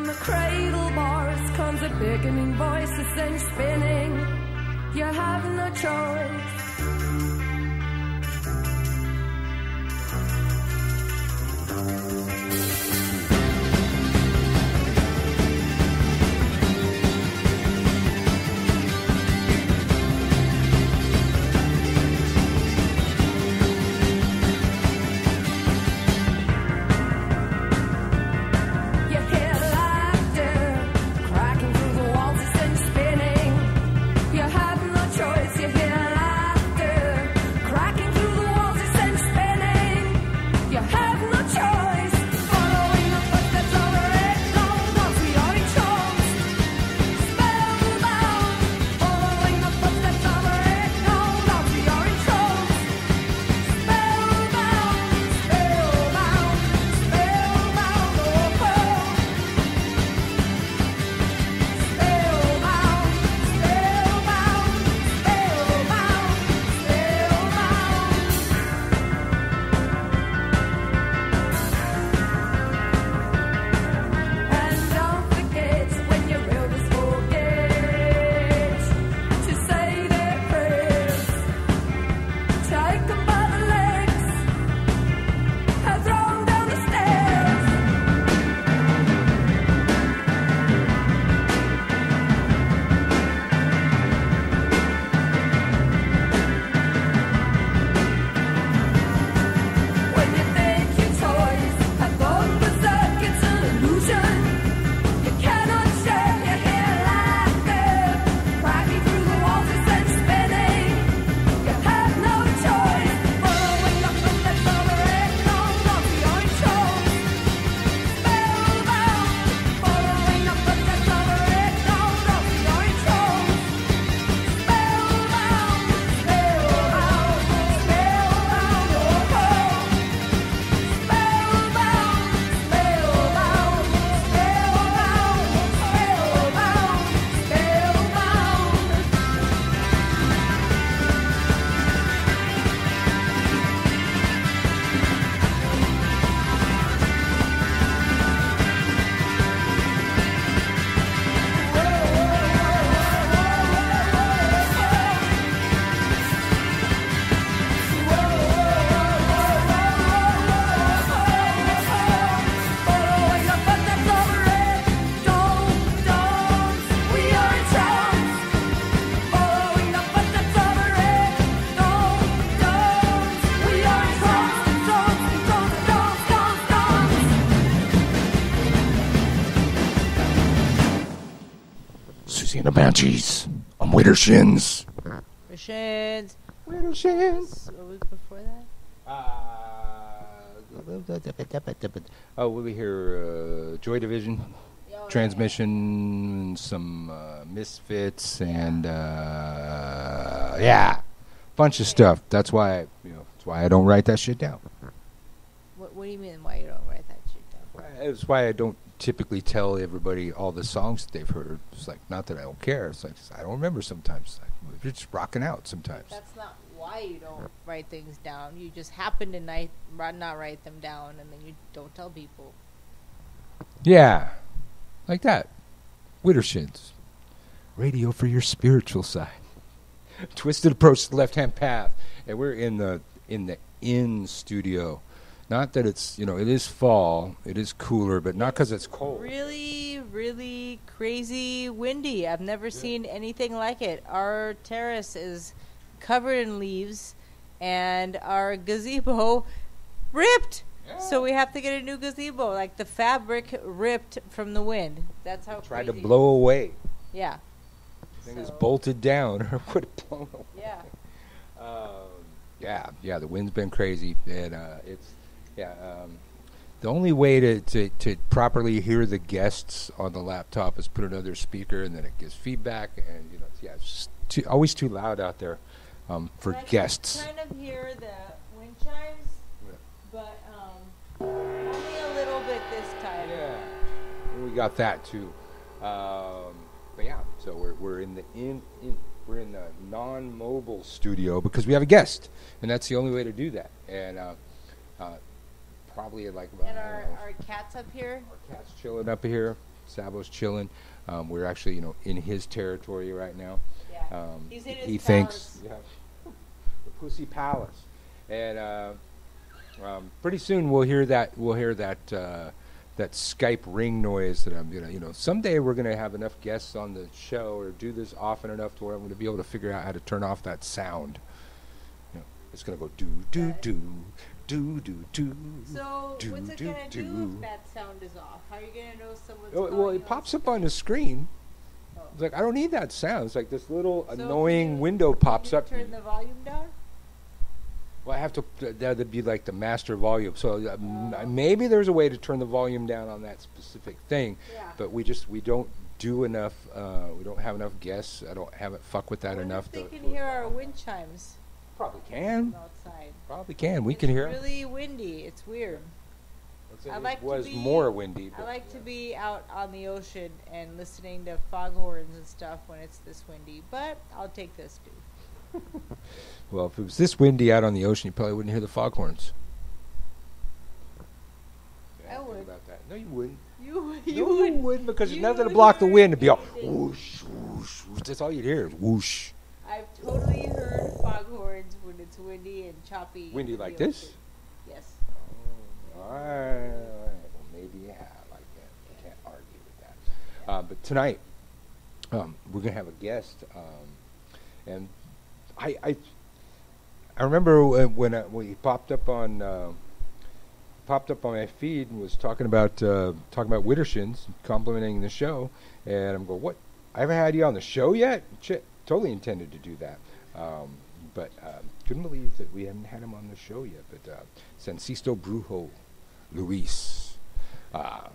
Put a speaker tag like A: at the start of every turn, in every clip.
A: the cradle bars comes a beckoning voice, a cinch spinning. You have no choice.
B: The Banshees. I'm Waiter Shins.
C: Shins.
B: Waiter Shins.
C: What was before that?
B: We'll be here. Joy Division, Transmission, some Misfits, and bunch of stuff. That's why I don't write that shit down.
C: What do you mean? Why you don't write that shit down?
B: That's why I don't typically tell everybody all the songs that they've heard. It's like, not that I don't care. It's like, I don't remember sometimes. Like, we're just rocking out sometimes.
C: That's not why you don't write things down. You just happen to not write them down, and then you don't tell people.
B: Yeah, like that. Widdershins. Radio for your spiritual side. Twisted approach to the left-hand path. And we're in the studio. Not that it's, it is fall, it is cooler, but not because it's cold.
C: Really, really crazy windy. I've never seen anything like it. Our terrace is covered in leaves, and our gazebo ripped. Yeah. So we have to get a new gazebo. Like the fabric ripped from the wind. That's how
B: tried to blow away.
C: Yeah.
B: The thing is bolted down or would have blown away.
C: Yeah.
B: Yeah, the wind's been crazy, and it's... Yeah, the only way to properly hear the guests on the laptop is put another speaker, and then it gives feedback, and it's just always too loud out there for guests.
C: I can kind of hear the wind chimes, but only a little bit this time.
B: Yeah, we got that too. But yeah, so we're in the we're in the non-mobile studio because we have a guest, and that's the only way to do that, and. Probably like about,
C: and our cat's up here.
B: Our cat's chilling up here. Sabo's chilling. We're actually, in his territory right now.
C: Yeah. He's in his
B: he
C: palace.
B: thinks the Pussy Palace, and pretty soon we'll hear that that Skype ring noise that I'm gonna. Someday we're gonna have enough guests on the show or do this often enough to where I'm gonna be able to figure out how to turn off that sound. It's gonna go do do do. Do do do.
C: So
B: do,
C: what's it
B: do,
C: gonna
B: do.
C: do if that sound is off? How are you gonna know someone's
B: Well, it pops up on the screen.
C: Oh.
B: It's like, I don't need that sound. It's like this little
C: So
B: annoying window pops up.
C: Turn the volume down.
B: Well, I have to. That would be like the master volume. So maybe there's a way to turn the volume down on that specific thing.
C: Yeah.
B: But we don't do enough. We don't have enough guests. I don't haven't fuck with that enough.
C: They can hear our wind chimes
B: Probably can.
C: from outside.
B: Probably can. We can hear.
C: It's really windy. It's weird. I like
B: it was
C: to be,
B: more windy.
C: I like to be out on the ocean and listening to foghorns and stuff when it's this windy. But I'll take this too.
B: Well, if it was this windy out on the ocean, you probably wouldn't hear the foghorns.
C: I would.
B: Think about that. No, you wouldn't.
C: You
B: wouldn't because there's
C: you
B: nothing to
C: would
B: block the
C: hear
B: wind. It'd be all
C: anything.
B: whoosh, whoosh, whoosh. That's all you'd hear is whoosh.
C: I've totally heard foghorns when it's windy and choppy.
B: Windy
C: in the
B: like this?
C: ocean. Yes.
B: All right. Well, maybe you have like that. I can't argue with that. But tonight, we're gonna have a guest, and I remember when he popped up on my feed and was talking about Widdershins, complimenting the show, and I'm going, what? I haven't had you on the show yet? Shit, totally intended to do that, but couldn't believe that we hadn't had him on the show yet. But Sancista Brujo Luis, and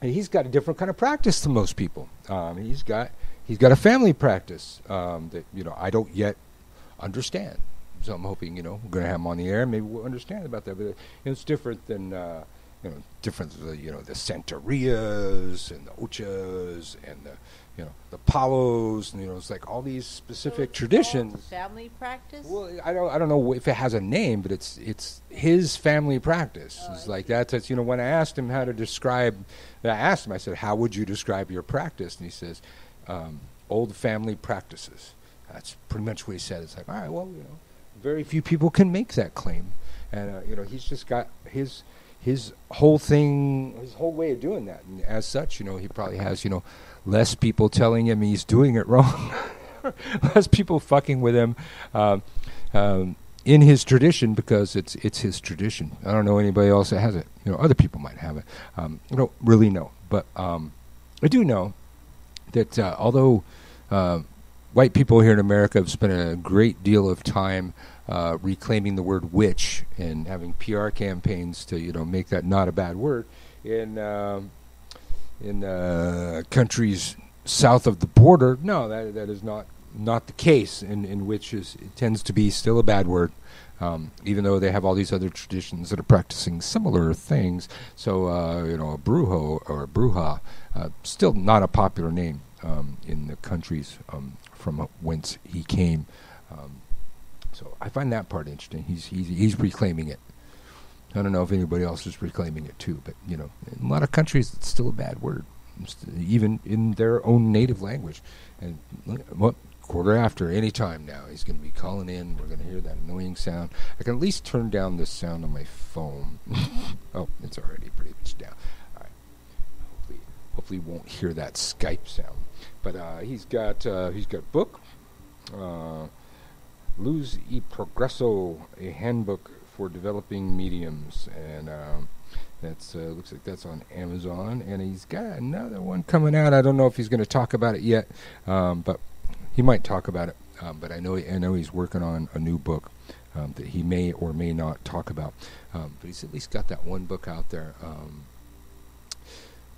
B: he's got a different kind of practice than most people. He's got a family practice that I don't yet understand. So I'm hoping we're going to have him on the air. Maybe we'll understand about that. But it's different than the Santerias and the Ochas and the Palos, and it's like all these specific traditions.
C: Family practice.
B: Well, I don't know if it has a name, but it's his family practice. It's like that's when I asked him how to describe. I asked him. I said, "How would you describe your practice?" And he says, "Old family practices." That's pretty much what he said. It's like, all right, well, very few people can make that claim, and he's just got his whole thing, his whole way of doing that, and as such, he probably has less people telling him he's doing it wrong, less people fucking with him in his tradition because it's his tradition. I don't know anybody else that has it. Other people might have it. I don't really know, but I do know that although white people here in America have spent a great deal of time reclaiming the word witch and having PR campaigns to make that not a bad word in countries south of the border. No, that is not the case. In which it tends to be still a bad word, even though they have all these other traditions that are practicing similar things. So a brujo or a bruja, still not a popular name in the countries from whence he came. So I find that part interesting. He's reclaiming it. I don't know if anybody else is reclaiming it too, but in a lot of countries it's still a bad word, even in their own native language. And quarter after, any time now, he's going to be calling in. We're going to hear that annoying sound. I can at least turn down the sound on my phone. Oh, it's already pretty much down. All right. Hopefully, you won't hear that Skype sound. But he's got a book. Luz y Progreso, a handbook for developing mediums, and that's looks like that's on Amazon. And he's got another one coming out. I don't know if he's going to talk about it yet, but he might talk about it. But I know he's working on a new book that he may or may not talk about. But he's at least got that one book out there.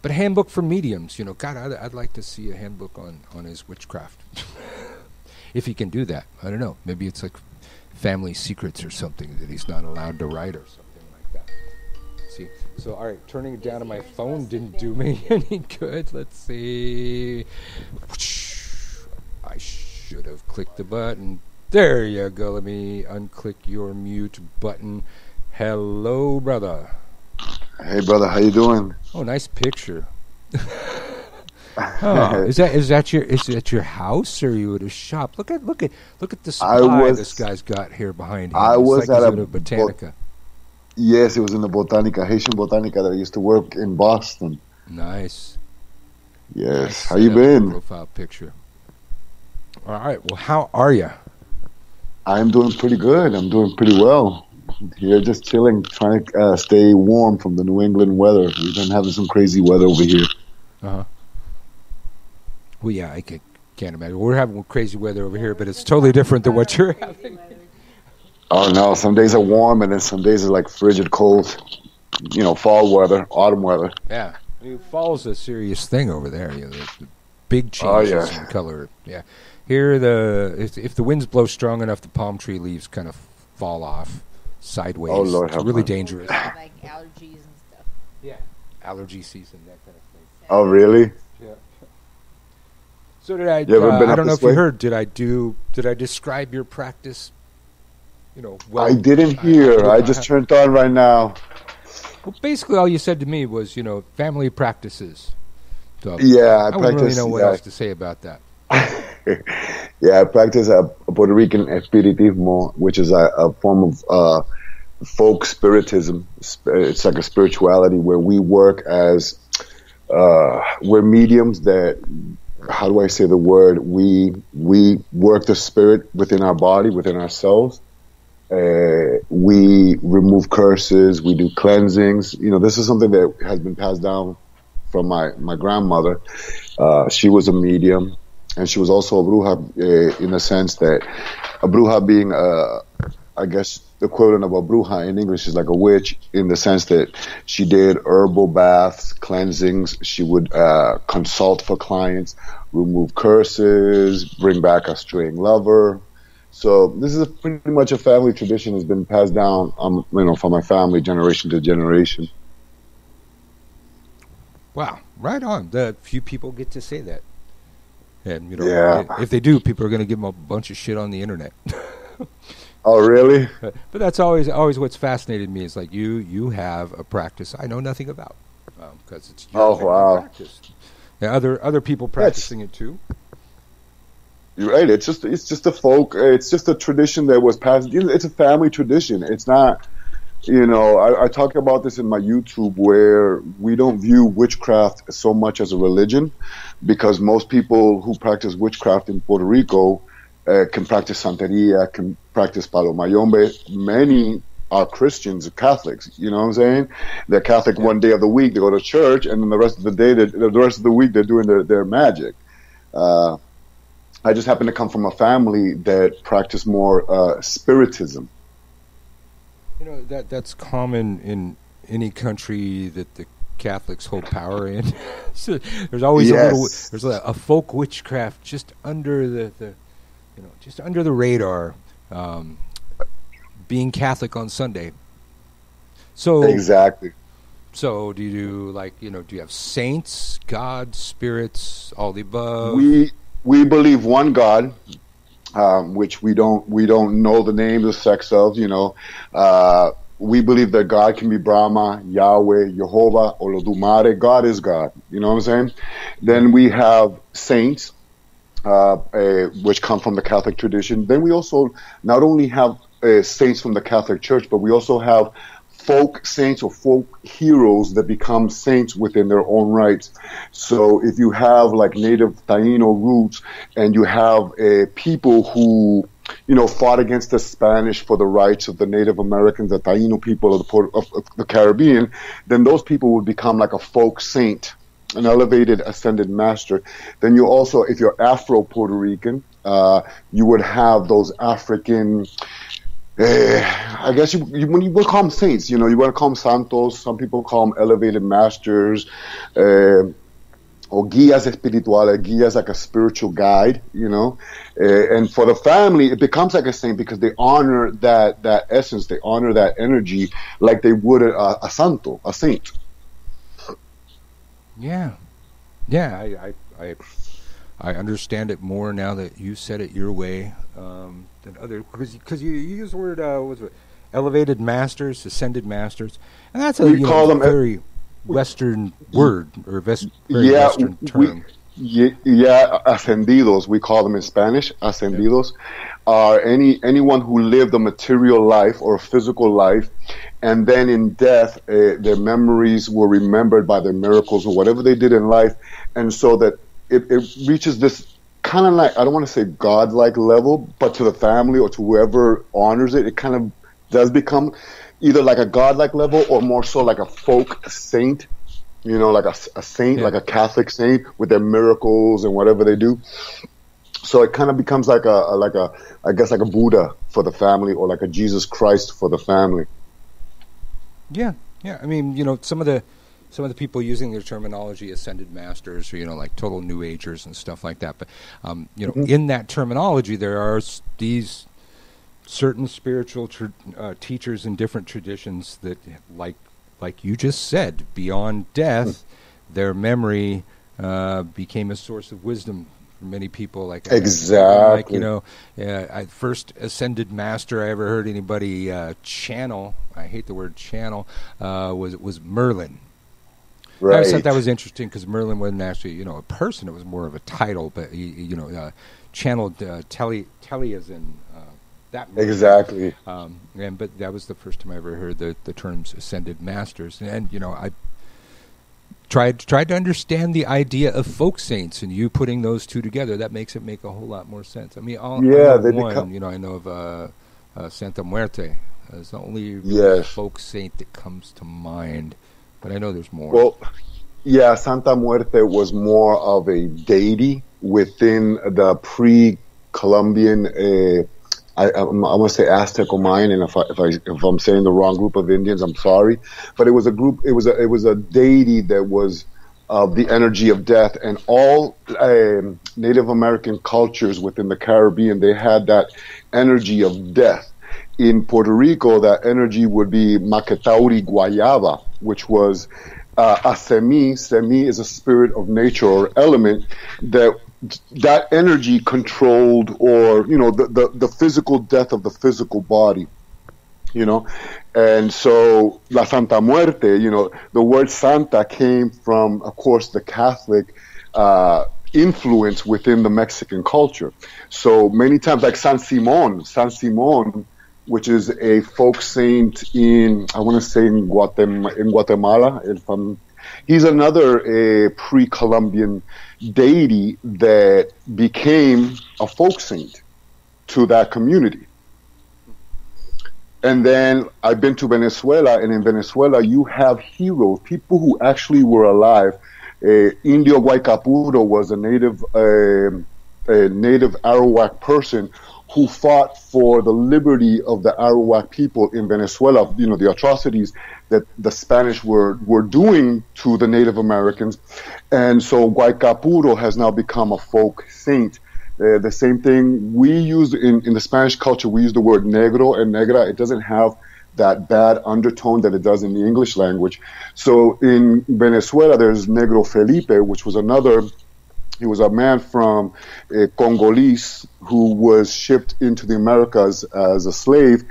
B: But a handbook for mediums, God, I'd like to see a handbook on his witchcraft. If he can do that. I don't know. Maybe it's like family secrets or something that he's not allowed to write or something like that. See? So, all right, turning it down to my phone didn't do me any good. Let's see. I should have clicked the button. There you go. Let me unclick your mute button. Hello, brother.
D: Hey, brother. How you doing?
B: Oh, nice picture. Oh, is that your house, or are you at a shop? Look at the supply this guy's got here behind him.
D: I
B: It's
D: was
B: like
D: at
B: he's in a botanica.
D: Yes, it was in the Botanica, Haitian Botanica that I used to work in Boston.
B: Nice.
D: Yes.
B: Nice
D: How you
B: setup,
D: been?
B: profile picture. All right. Well, how are you?
D: I'm doing pretty good. I'm doing pretty well. Here, just chilling, trying to stay warm from the New England weather. We've been having some crazy weather over here.
B: Uh-huh. Well, yeah, I can't imagine. We're having crazy weather over here, but it's totally different than what you're having.
D: Oh, no. Some days are warm, and then some days are like frigid cold. You know, fall weather, autumn weather.
B: Yeah. I mean, fall's a serious thing over there. You know, the big changes in color. Yeah. Here, if the winds blow strong enough, the palm tree leaves kind of fall off sideways.
D: Oh, Lord,
B: it's really dangerous.
C: Like allergies and stuff.
B: Yeah. Allergy season, that kind of thing.
D: Oh, really?
B: Yeah. So did I?
D: You ever been
B: I
D: up
B: don't know
D: this
B: if you
D: way?
B: heard. Did I describe your practice? You know, well.
D: I didn't hear. I just turned on right now.
B: Well, basically, all you said to me was, family practices. So
D: Yeah,
B: I wouldn't really know what else to say about that.
D: Yeah, I practice a Puerto Rican spiritismo, which is a form of folk spiritism. It's like a spirituality where we work as we're mediums that. How do I say the word? We work the spirit within our body, within ourselves. We remove curses. We do cleansings. This is something that has been passed down from my grandmother. She was a medium, and she was also a bruja in the sense that a bruja being, I guess, the equivalent of a bruja in English is like a witch in the sense that she did herbal baths, cleansings. She would consult for clients, remove curses, bring back a straying lover. So this is pretty much a family tradition that's been passed down, from my family generation to generation.
B: Wow, right on. The few people get to say that, and if they do, people are going to give them a bunch of shit on the internet.
D: Oh, really?
B: But that's always what's fascinated me is like you have a practice I know nothing about because it's your practice. Yeah, other people practicing it too.
D: You're right. It's just a folk. It's just a tradition that was passed. It's a family tradition. It's not. I talk about this in my YouTube where we don't view witchcraft so much as a religion, because most people who practice witchcraft in Puerto Rico can practice Santeria, can practice Palo Mayombe. Many are Christians, Catholics. You know what I'm saying? They're Catholic one day of the week. They go to church, and then the rest of the week they're doing their magic. I just happen to come from a family that practiced more spiritism.
B: That's common in any country that the Catholics hold power in. So there's always there's a folk witchcraft just under the radar, being Catholic on Sunday. So
D: exactly.
B: So do you do you have saints, God, spirits, all the above?
D: We believe one God, which we don't know the name, the sex of. We believe that God can be Brahma, Yahweh, Jehovah, Olodumare. God is God. You know what I'm saying? Then we have saints, which come from the Catholic tradition. Then we also not only have saints from the Catholic Church, but we also have folk saints or folk heroes that become saints within their own rights. So if you have like native Taino roots and you have people who, fought against the Spanish for the rights of the Native Americans, the Taino people of the Caribbean, then those people would become like a folk saint, an elevated ascended master. Then you also, if you're Afro-Puerto Rican, you would have those African, I guess when you would call them saints, you want to call them santos. Some people call them elevated masters, or guías espirituales. Guías like a spiritual guide, and for the family, it becomes like a saint because they honor that essence, they honor that energy like they would a santo, a saint.
B: Yeah, I understand it more now that you said it your way than other, because you use the word elevated masters, ascended masters, and that's
D: we call them
B: very Western word or very
D: Yeah,
B: Western term.
D: ascendidos. We call them in Spanish, ascendidos, are anyone who lived a material life or a physical life, and then in death, their memories were remembered by their miracles or whatever they did in life, and so that it reaches this kind of like, I don't want to say godlike level, but to the family or to whoever honors it, it kind of does become either like a godlike level or more so like a folk saint. Like a saint, like a Catholic saint with their miracles and whatever they do. So it kind of becomes like I guess like a Buddha for the family, or like a Jesus Christ for the family.
B: Yeah. I mean, some of the people using their terminology, ascended masters, or like total New Agers and stuff like that. But in that terminology, there are these certain spiritual teachers in different traditions that like you just said, beyond death, their memory became a source of wisdom for many people.
D: Exactly.
B: I first ascended master I ever heard anybody channel. I hate the word channel. Was Merlin.
D: Right.
B: I always thought that was interesting because Merlin wasn't actually a person. It was more of a title, but he channeled Telias that movie.
D: Exactly.
B: But that was the first time I ever heard the terms ascended masters, and I tried to understand the idea of folk saints, and you putting those two together, that makes it make a whole lot more sense. I mean, I know of Santa Muerte as the only folk saint that comes to mind, but I know there's more.
D: Well, Santa Muerte was more of a deity within the pre-Columbian. I'm going to say Aztec or Mayan, and if I'm saying the wrong group of Indians, I'm sorry. But it was a group. It was a deity that was of the energy of death, and all Native American cultures within the Caribbean, they had that energy of death. In Puerto Rico, that energy would be Maquetauri Guayaba, which was a semi. Semi is a spirit of nature or element that energy controlled, or the physical death of the physical body, and so La Santa Muerte, the word Santa came from, of course, the Catholic influence within the Mexican culture. So many times, like San Simon, which is a folk saint in Guatemala. He's another pre-Columbian deity that became a folk saint to that community. And then I've been to Venezuela, and in Venezuela you have heroes, people who actually were alive. Indio Guaycapuro was a native Arawak person who fought for the liberty of the Arawak people in Venezuela, the atrocities that the Spanish were doing to the Native Americans. And so Guaycapuro has now become a folk saint. The same thing we use in the Spanish culture, we use the word negro and negra. It doesn't have that bad undertone that it does in the English language. So in Venezuela, there's Negro Felipe, which was he was a man from Congolese who was shipped into the Americas as a slave.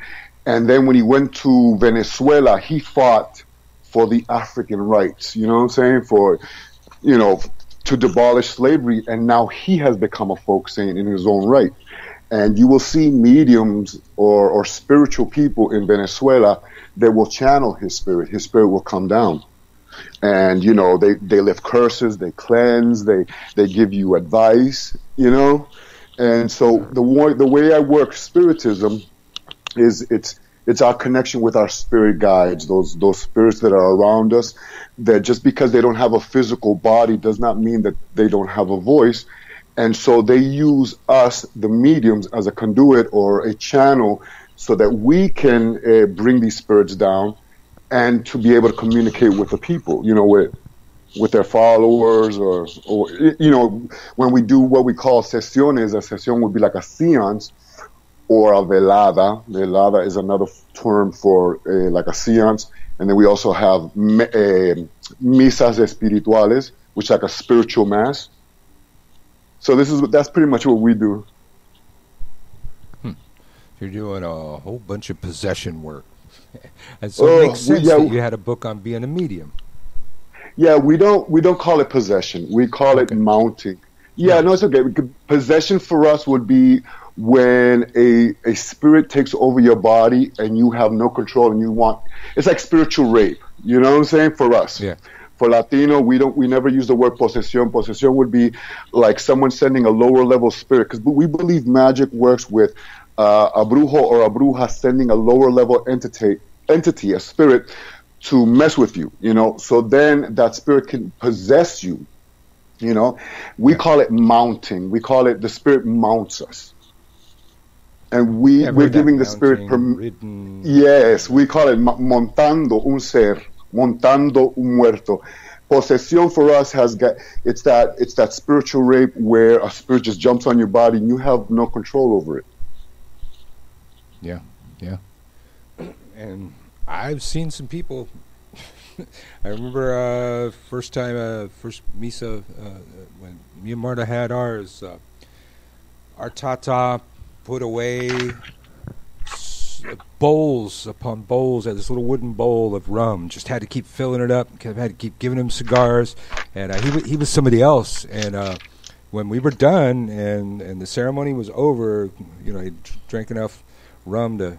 D: And then when he went to Venezuela, he fought for the African rights, you know what I'm saying? For, to abolish slavery. And now he has become a folk saint in his own right. And you will see mediums or spiritual people in Venezuela that will channel his spirit. His spirit will come down. And, they lift curses, they cleanse, they give you advice, And so the way I work spiritism is it's our connection with our spirit guides, those spirits that are around us, that just because they don't have a physical body does not mean that they don't have a voice. And so they use us, the mediums, as a conduit or a channel so that we can bring these spirits down and to be able to communicate with the people, with their followers or when we do what we call sesiones, a session would be like a seance or a velada. Velada is another term for like a seance. And then we also have misas espirituales, which is like a spiritual mass. So that's pretty much what we do.
B: You're doing a whole bunch of possession work. And so it makes sense that you had a book on being a medium.
D: Yeah, we don't call it possession. We call it mounting. Yeah, no, it's okay. Possession for us would be when a spirit takes over your body and you have no control and it's like spiritual rape. You know what I'm saying? For us.
B: Yeah.
D: For Latino, we never use the word posesión. Posesión would be like someone sending a lower level spirit, because we believe magic works with a brujo or a bruja sending a lower level entity, a spirit, to mess with you, so then that spirit can possess you, we call it mounting. We call it the spirit mounts us, and we're giving the spirit yes, we call it montando un ser, montando un muerto. Possession for us it's that spiritual rape where a spirit just jumps on your body and you have no control over it.
B: Yeah. And I've seen some people. I remember first misa when me and Marta had ours. Our Tata put away bowls upon bowls, at this little wooden bowl of rum. Just had to keep filling it up. Had to keep giving him cigars, and he was somebody else. And when we were done and the ceremony was over, he drank enough rum to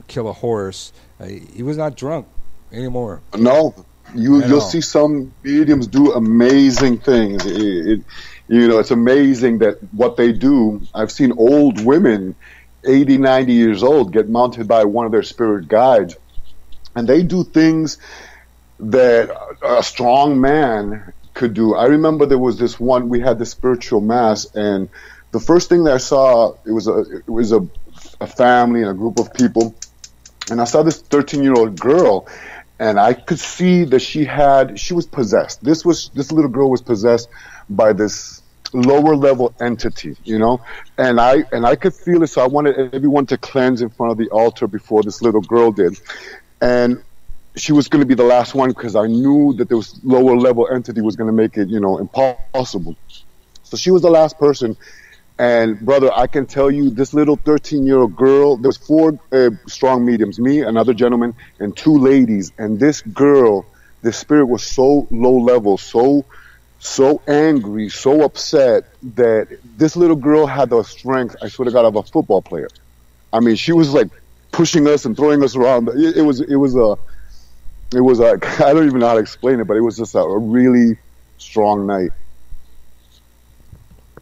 B: kill a horse. He was not drunk anymore.
D: No, you'll see some mediums do amazing things. It's amazing that what they do. I've seen old women, 80, 90 years old, get mounted by one of their spirit guides, and they do things that a strong man could do. I remember there was this one, we had this spiritual mass, and the first thing that I saw, it was a family and a group of people, and I saw this 13-year-old girl, and I could see that she was possessed. This little girl was possessed by this lower level entity, and I could feel it. So I wanted everyone to cleanse in front of the altar before this little girl did, and she was going to be the last one, because I knew that this lower level entity was going to make it, impossible. So she was the last person. And brother, I can tell you, this little 13-year-old girl, there was 4 strong mediums, me, another gentleman, and 2 ladies. And this girl, the spirit was so low level, so angry, so upset, that this little girl had the strength, I swear to God, of a football player. I mean, she was like pushing us and throwing us around. It was like, I don't even know how to explain it, but it was just a really strong night.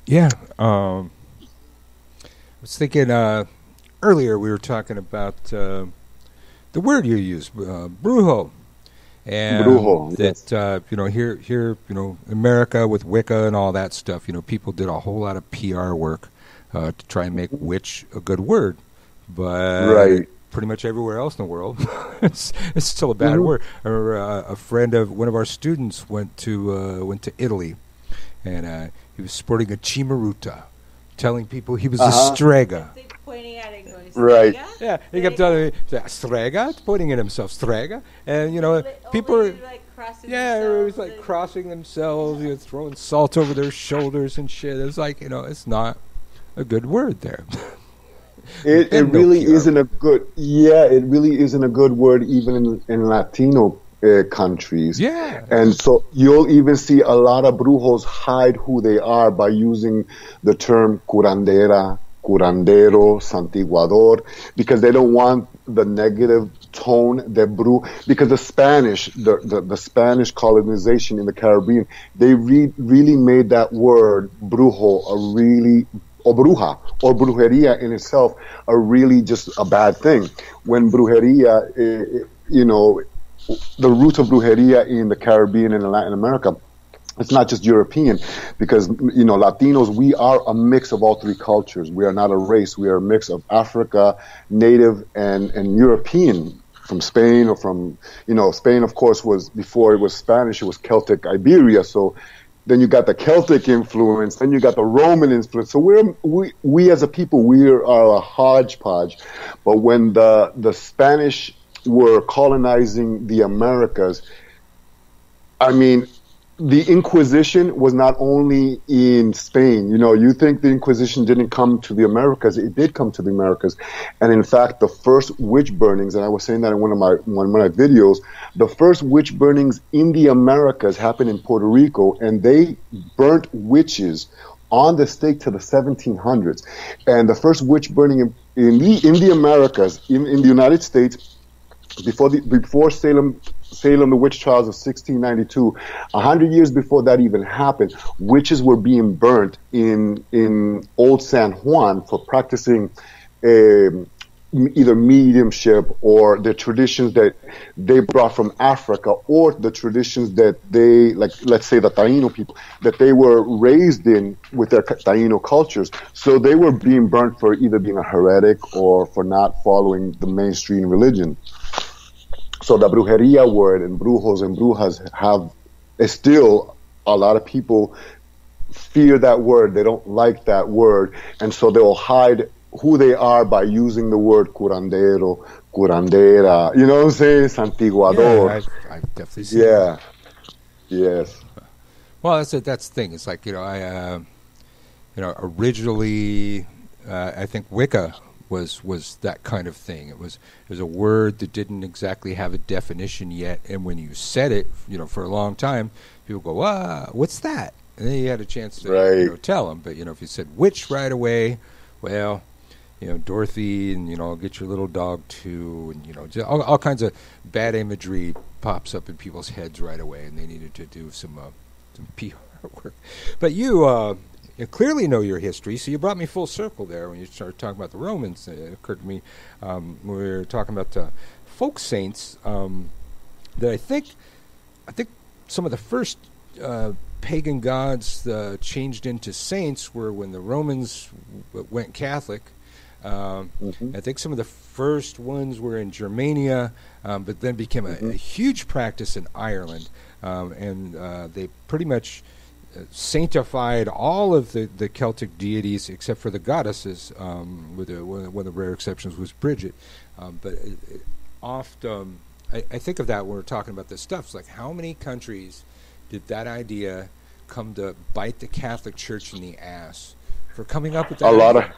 B: Yeah. I was thinking earlier we were talking about the word you use, brujo. And
D: brujo,
B: that, yes. Here, America with Wicca and all that stuff, people did a whole lot of PR work to try and make witch a good word. But pretty much everywhere else in the world, it's still a bad word. Or a friend of one of our students went to Italy, and he was sporting a chimaruta, telling people he was a strega.
C: Pointing at it, going,
D: right?
B: Yeah, he kept telling me strega, pointing at himself, strega, and people are
C: crossing.
B: Yeah, it was like crossing themselves, throwing salt over their shoulders and shit. It's like it's not a good word there.
D: It really isn't a good. Yeah, it really isn't a good word even in Latino countries.
B: Yeah.
D: And so you'll even see a lot of brujos hide who they are by using the term curandera, curandero, santiguador, because they don't want the negative tone because the Spanish, the Spanish colonization in the Caribbean, they really made that word brujo or bruja, or brujeria in itself, a really just a bad thing. When brujeria, the root of brujeria in the Caribbean and in Latin America, it's not just European, because, Latinos, we are a mix of all 3 cultures. We are not a race. We are a mix of Africa, Native, and European, from Spain, or from, Spain, of course, was, before it was Spanish, it was Celtic Iberia. So then you got the Celtic influence, then you got the Roman influence. So we as a people, we are a hodgepodge. But when the Spanish were colonizing the Americas, I mean, the Inquisition was not only in Spain. You know, you think the Inquisition didn't come to the Americas. It did come to the Americas. And in fact, the first witch burnings, and I was saying that in one of my videos, the first witch burnings in the Americas happened in Puerto Rico, and they burnt witches on the stake to the 1700s. And the first witch burning in the Americas, in the United States, before Salem the witch trials of 1692, 100 years before that even happened, witches were being burnt in Old San Juan for practicing either mediumship or the traditions that they brought from Africa, or the traditions that they, like, let's say the Taino people, that they were raised in with their Taino cultures. So they were being burnt for either being a heretic or for not following the mainstream religion. So the brujeria word and brujos and brujas is still, a lot of people fear that word. They don't like that word. And so they'll hide who they are by using the word curandero, curandera, you know what I'm saying? Santiguador.
B: Yeah, I've definitely seen
D: that. Yes.
B: Well, that's the thing. It's like, originally, I think Wicca was that kind of thing. It was a word that didn't exactly have a definition yet, and when you said it, for a long time, people go, what's that? And then you had a chance to tell them. But if you said witch right away, well, Dorothy, and I'll get your little dog too, and all kinds of bad imagery pops up in people's heads right away, and they needed to do some PR work. But you clearly know your history, so you brought me full circle there when you started talking about the Romans. It occurred to me when we were talking about folk saints that I think some of the first pagan gods changed into saints were when the Romans went Catholic. I think some of the first ones were in Germania, but then became a huge practice in Ireland, and they pretty much sanctified all of the Celtic deities except for the goddesses, with one of the rare exceptions was Bridget. But I think of that when we're talking about this stuff. It's like, how many countries did that idea come to bite the Catholic Church in the ass for coming up with that?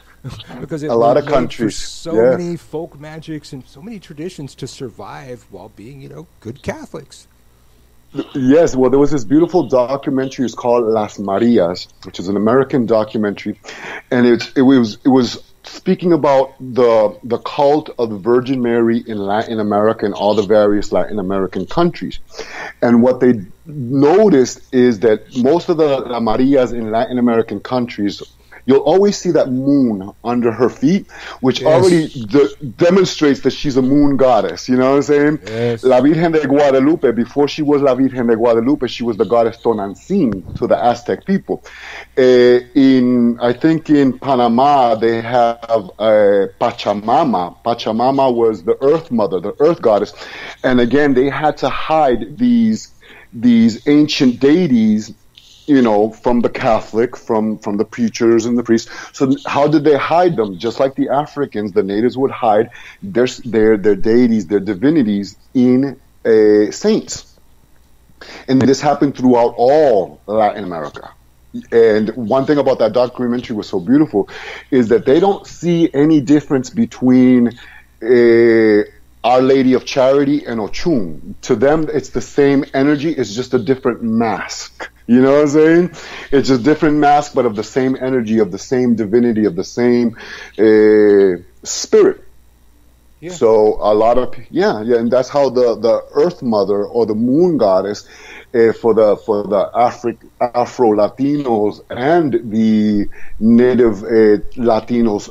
B: Because a lot of countries, so many folk magics and so many traditions to survive while being, good Catholics.
D: Yes, well, there was this beautiful documentary. It's called Las Marias, which is an American documentary, and it was speaking about the cult of the Virgin Mary in Latin America and all the various Latin American countries. And what they noticed is that most of the La Marias in Latin American countries, you'll always see that moon under her feet, which already demonstrates that she's a moon goddess. You know what I'm saying?
B: Yes.
D: La Virgen de Guadalupe, before she was La Virgen de Guadalupe, she was the goddess Tonantzin to the Aztec people. I think in Panama, they have Pachamama. Pachamama was the earth mother, the earth goddess. And again, they had to hide these ancient deities, from the Catholic, from the preachers and the priests. So how did they hide them? Just like the Africans, the natives would hide their deities, their divinities in saints. And this happened throughout all Latin America. And one thing about that documentary was so beautiful is that they don't see any difference between Our Lady of Charity and Ochun. To them, it's the same energy. It's just a different mask. You know what I'm saying? It's just different mask, but of the same energy, of the same divinity, of the same spirit. Yeah. So a lot of and that's how the Earth Mother or the Moon Goddess for the Afro Latinos and the Native Latinos,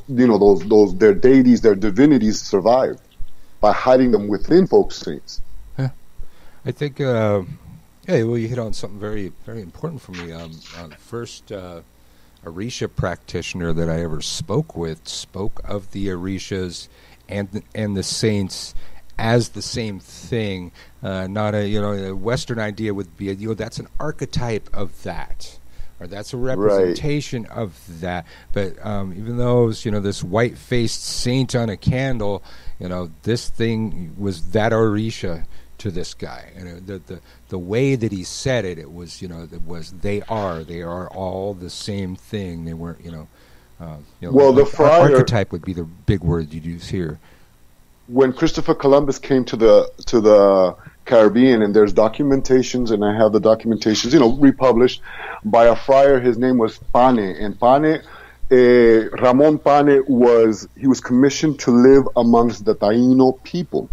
D: those their deities, their divinities survived by hiding them within folk saints.
B: Yeah. I think. Well, you hit on something very, very important for me. The first Orisha practitioner that I ever spoke with spoke of the Orishas and the saints as the same thing. Not a Western idea would be that's an archetype of that, or that's a representation of that. But even though this white-faced saint on a candle, this thing was that Orisha to this guy, and the way that he said it, it was they are all the same thing. They weren't
D: well, the friar
B: archetype would be the big word you'd use here.
D: When Christopher Columbus came to the Caribbean, and there's documentations, and I have the documentations, republished by a friar. His name was Pane, and Ramon Pane was commissioned to live amongst the Taino people.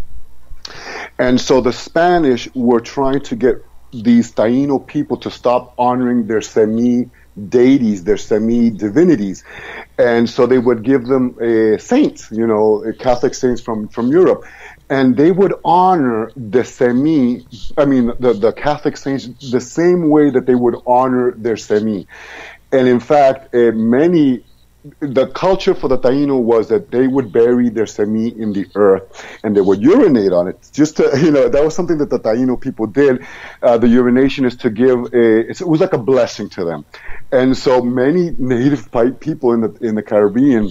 D: And so the Spanish were trying to get these Taino people to stop honoring their semi-deities, their semi-divinities. And so they would give them saints, Catholic saints from Europe. And they would honor the Catholic saints the same way that they would honor their semi. And in fact, the culture for the Taino was that they would bury their semi in the earth and they would urinate on it. Just to, that was something that the Taino people did. The urination is to give it was like a blessing to them. And so many native people in the Caribbean,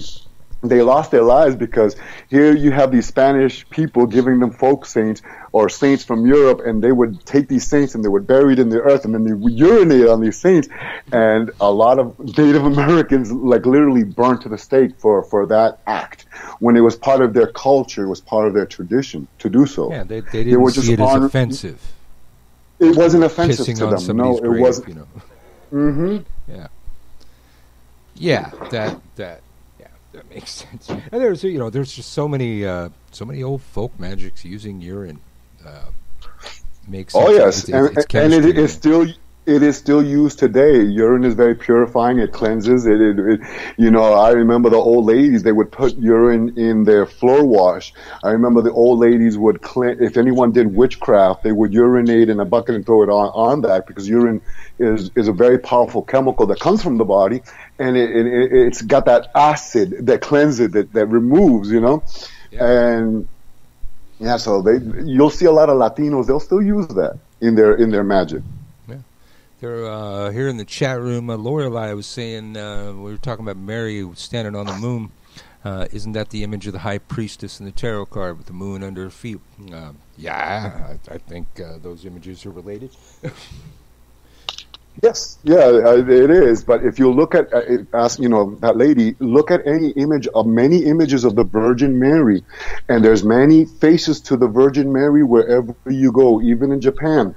D: they lost their lives because here you have these Spanish people giving them folk saints or saints from Europe, and they would take these saints and they would bury it in the earth, and then they would urinate on these saints. And a lot of Native Americans literally burned to the stake for that act when it was part of their culture, it was part of their tradition to do so.
B: Yeah, they didn't see it as offensive.
D: It wasn't offensive to them. No, it wasn't.
B: Mm-hmm. Yeah. Yeah, that makes sense. And there's just so many old folk magics using urine. Makes sense.
D: Oh yes,
B: it's
D: and it is still used today. Urine is very purifying. It cleanses. I remember the old ladies, they would put urine in their floor wash. I remember the old ladies would if anyone did witchcraft, they would urinate in a bucket and throw it on that, because urine is a very powerful chemical that comes from the body, and it's got that acid that cleanses it, that removes, Yeah. And yeah, so you'll see a lot of Latinos, they'll still use that in their magic.
B: They're here in the chat room. Lorelei was saying, we were talking about Mary standing on the moon. Isn't that the image of the high priestess in the tarot card with the moon under her feet? I think those images are related.
D: Yes, yeah, it is. But if you look at, that lady, look at many images of the Virgin Mary, and there's many faces to the Virgin Mary wherever you go, even in Japan.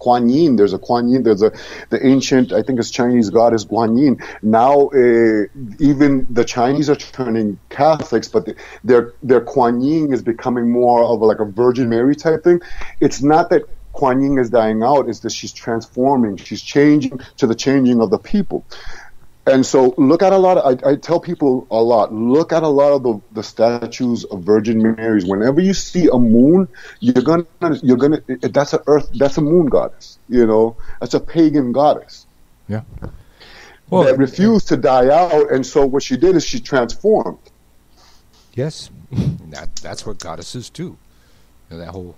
D: Kuan Yin, there's the ancient, I think it's Chinese goddess Kuan Yin. Now, even the Chinese are turning Catholics, but their Kuan Yin is becoming more of a Virgin Mary type thing. It's not that Kuan Yin is dying out, it's that she's transforming, she's changing to the changing of the people. And so look at I tell people a lot, look at a lot of the statues of Virgin Marys. Whenever you see a moon, you're gonna that's a moon goddess, that's a pagan goddess.
B: Yeah. Well,
D: that refused to die out, and so what she did is she transformed.
B: Yes. That's what goddesses do. That whole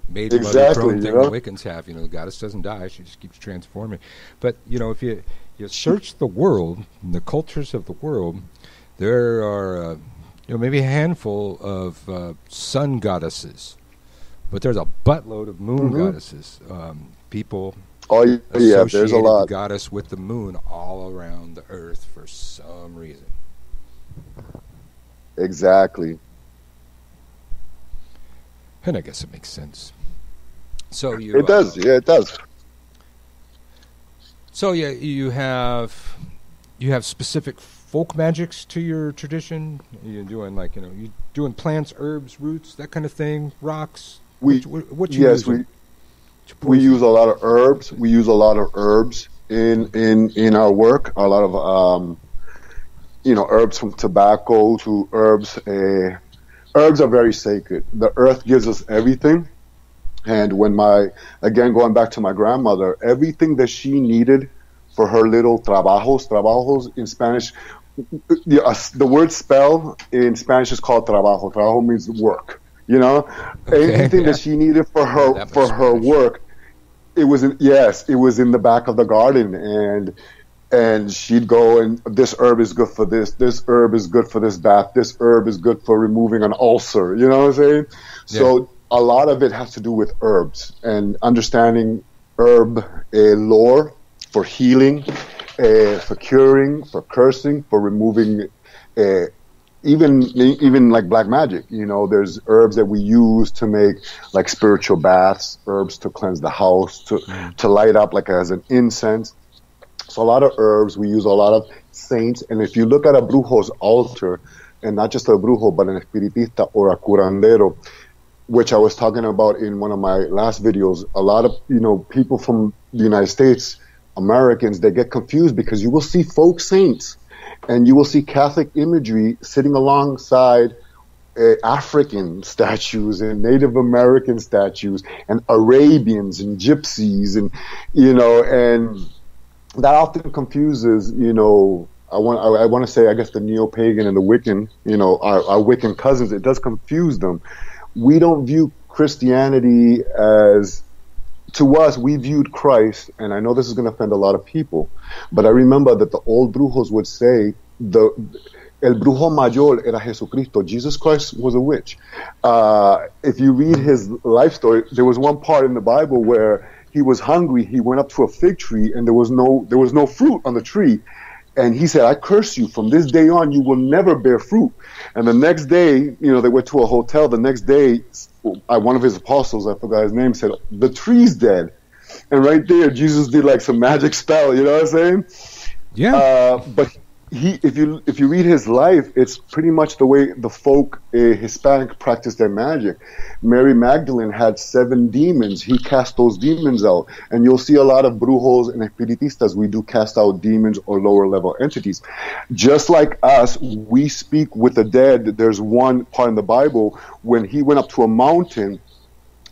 B: maiden mother throne thing the Wiccans have, the goddess doesn't die, she just keeps transforming. But, if you search the world, the cultures of the world, there are, maybe a handful of sun goddesses, but there's a buttload of moon goddesses. People
D: there's a lot.
B: The goddess with the moon all around the earth for some reason.
D: Exactly.
B: And I guess it makes sense. So
D: it does. Yeah, it does.
B: So yeah, you have specific folk magics to your tradition. You're doing you doing plants, herbs, roots, that kind of thing, rocks. We use
D: a lot of herbs. We use a lot of herbs in our work. A lot of herbs, from tobacco to herbs. Herbs are very sacred. The earth gives us everything. And going back to my grandmother, everything that she needed for her little trabajos in Spanish, the word spell in Spanish is called trabajo. Trabajo means work. Anything that she needed for her work, it was in the back of the garden, and she'd go, and this herb is good for this herb is good for this bath, this herb is good for removing an ulcer, you know what I'm saying? Yeah. So a lot of it has to do with herbs and understanding herb lore for healing, for curing, for cursing, for removing, even like black magic. You know, there's herbs that we use to make like spiritual baths, herbs to cleanse the house, to light up like as an incense. So a lot of herbs, we use a lot of saints. And if you look at a brujo's altar, and not just a brujo, but an espiritista or a curandero, which I was talking about in one of my last videos, a lot of, you know, people from the United States, Americans, they get confused because you will see folk saints and you will see Catholic imagery sitting alongside African statues and Native American statues and Arabians and gypsies, and, you know, and that often confuses, you know, I want to say, I guess, the neo-pagan and the Wiccan, you know, our Wiccan cousins. It does confuse them. We don't view Christianity as, to us, we viewed Christ, and I know this is going to offend a lot of people, but I remember that the old brujos would say, El brujo mayor era Jesucristo. Jesus Christ was a witch. If you read his life story, there was one part in the Bible where he was hungry. He went up to a fig tree, and there was no fruit on the tree. And he said, I curse you. From this day on, you will never bear fruit. And the next day, you know, they went to a hotel. The next day, one of his apostles, I forgot his name, said, the tree's dead. And right there, Jesus did like some magic spell. You know what I'm saying?
B: Yeah.
D: But if you read his life, it's pretty much the way the folk Hispanic practice their magic. Mary Magdalene had 7 demons. He cast those demons out. And you'll see a lot of brujos and espiritistas, we do cast out demons or lower level entities. Just like us, we speak with the dead. There's one part in the Bible when he went up to a mountain,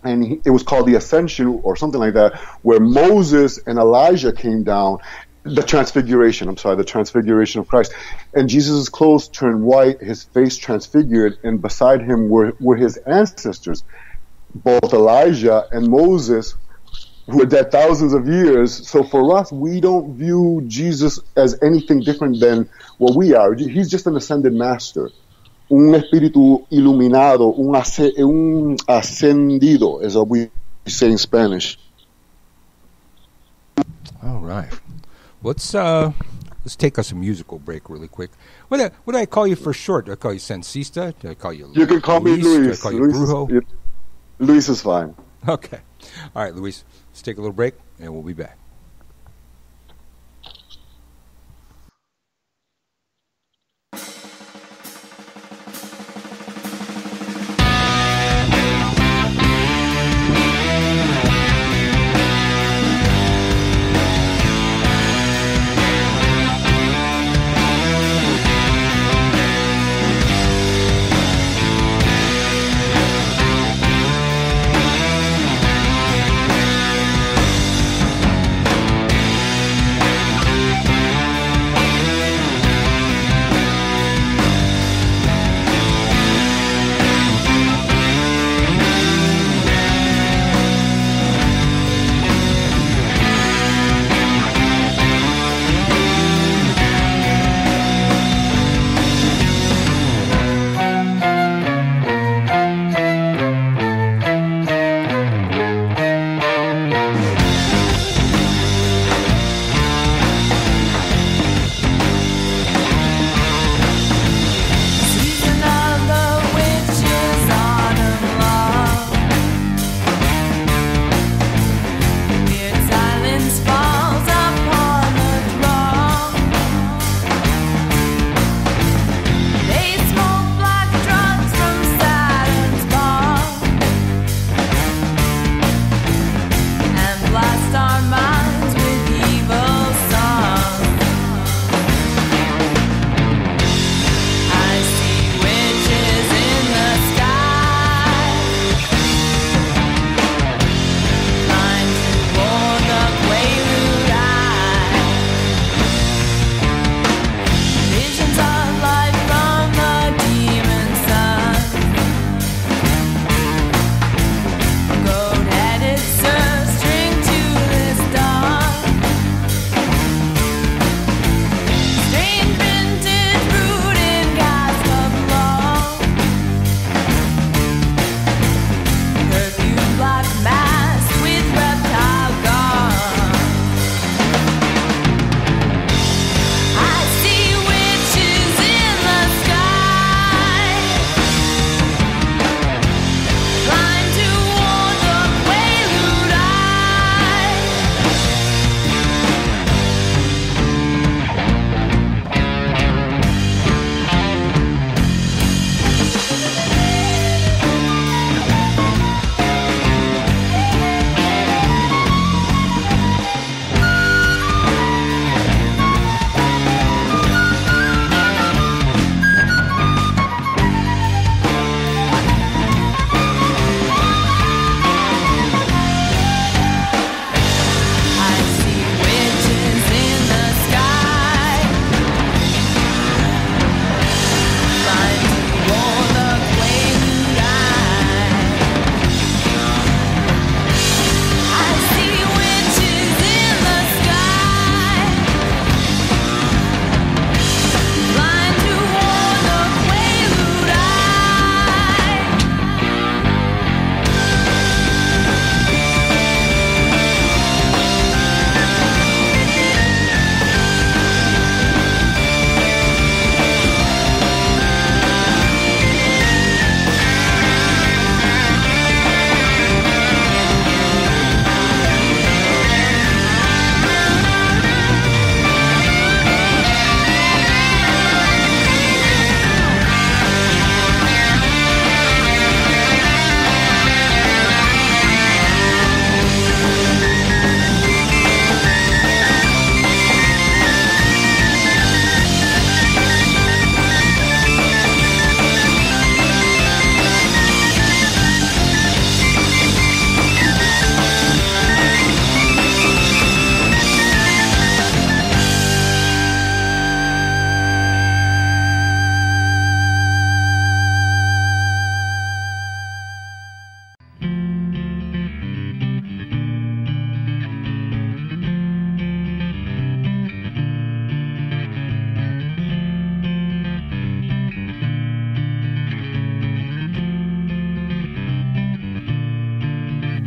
D: and it was called the Ascension or something like that, where Moses and Elijah came down. The transfiguration of Christ. And Jesus' clothes turned white, his face transfigured, and beside him were his ancestors, both Elijah and Moses, who were dead thousands of years. So for us, we don't view Jesus as anything different than what we are. He's just an ascended master. Un espíritu iluminado, un ascendido, as we say in Spanish.
B: All right. Let's take us a musical break really quick. What do I call you for short? Do I call you Sancista? Do I call you Luis?
D: You can call me Luis.
B: Do I call you Brujo?
D: Luis is fine.
B: Okay. All right, Luis. Let's take a little break, and we'll be back.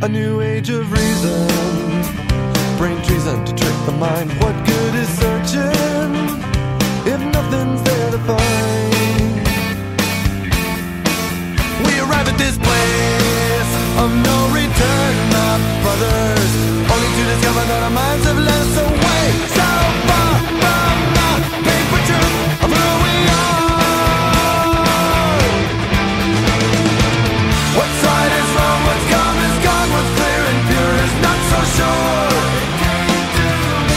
E: A new age of reason, brain treason to trick the mind. What good is searching if nothing's there to find? We arrive at this place of no return, my brothers, only to discover that our minds have led us away so far from the paper truth of who we are. What's right is wrong, what's gone is gone, what's clear and pure is not so sure.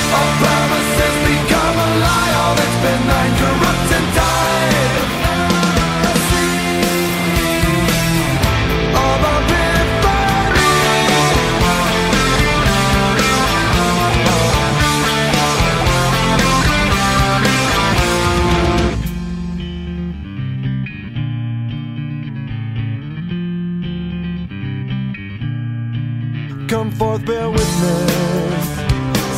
E: All promises become a lie, all that's been nine corrupts and died. All the come forth, bear witness.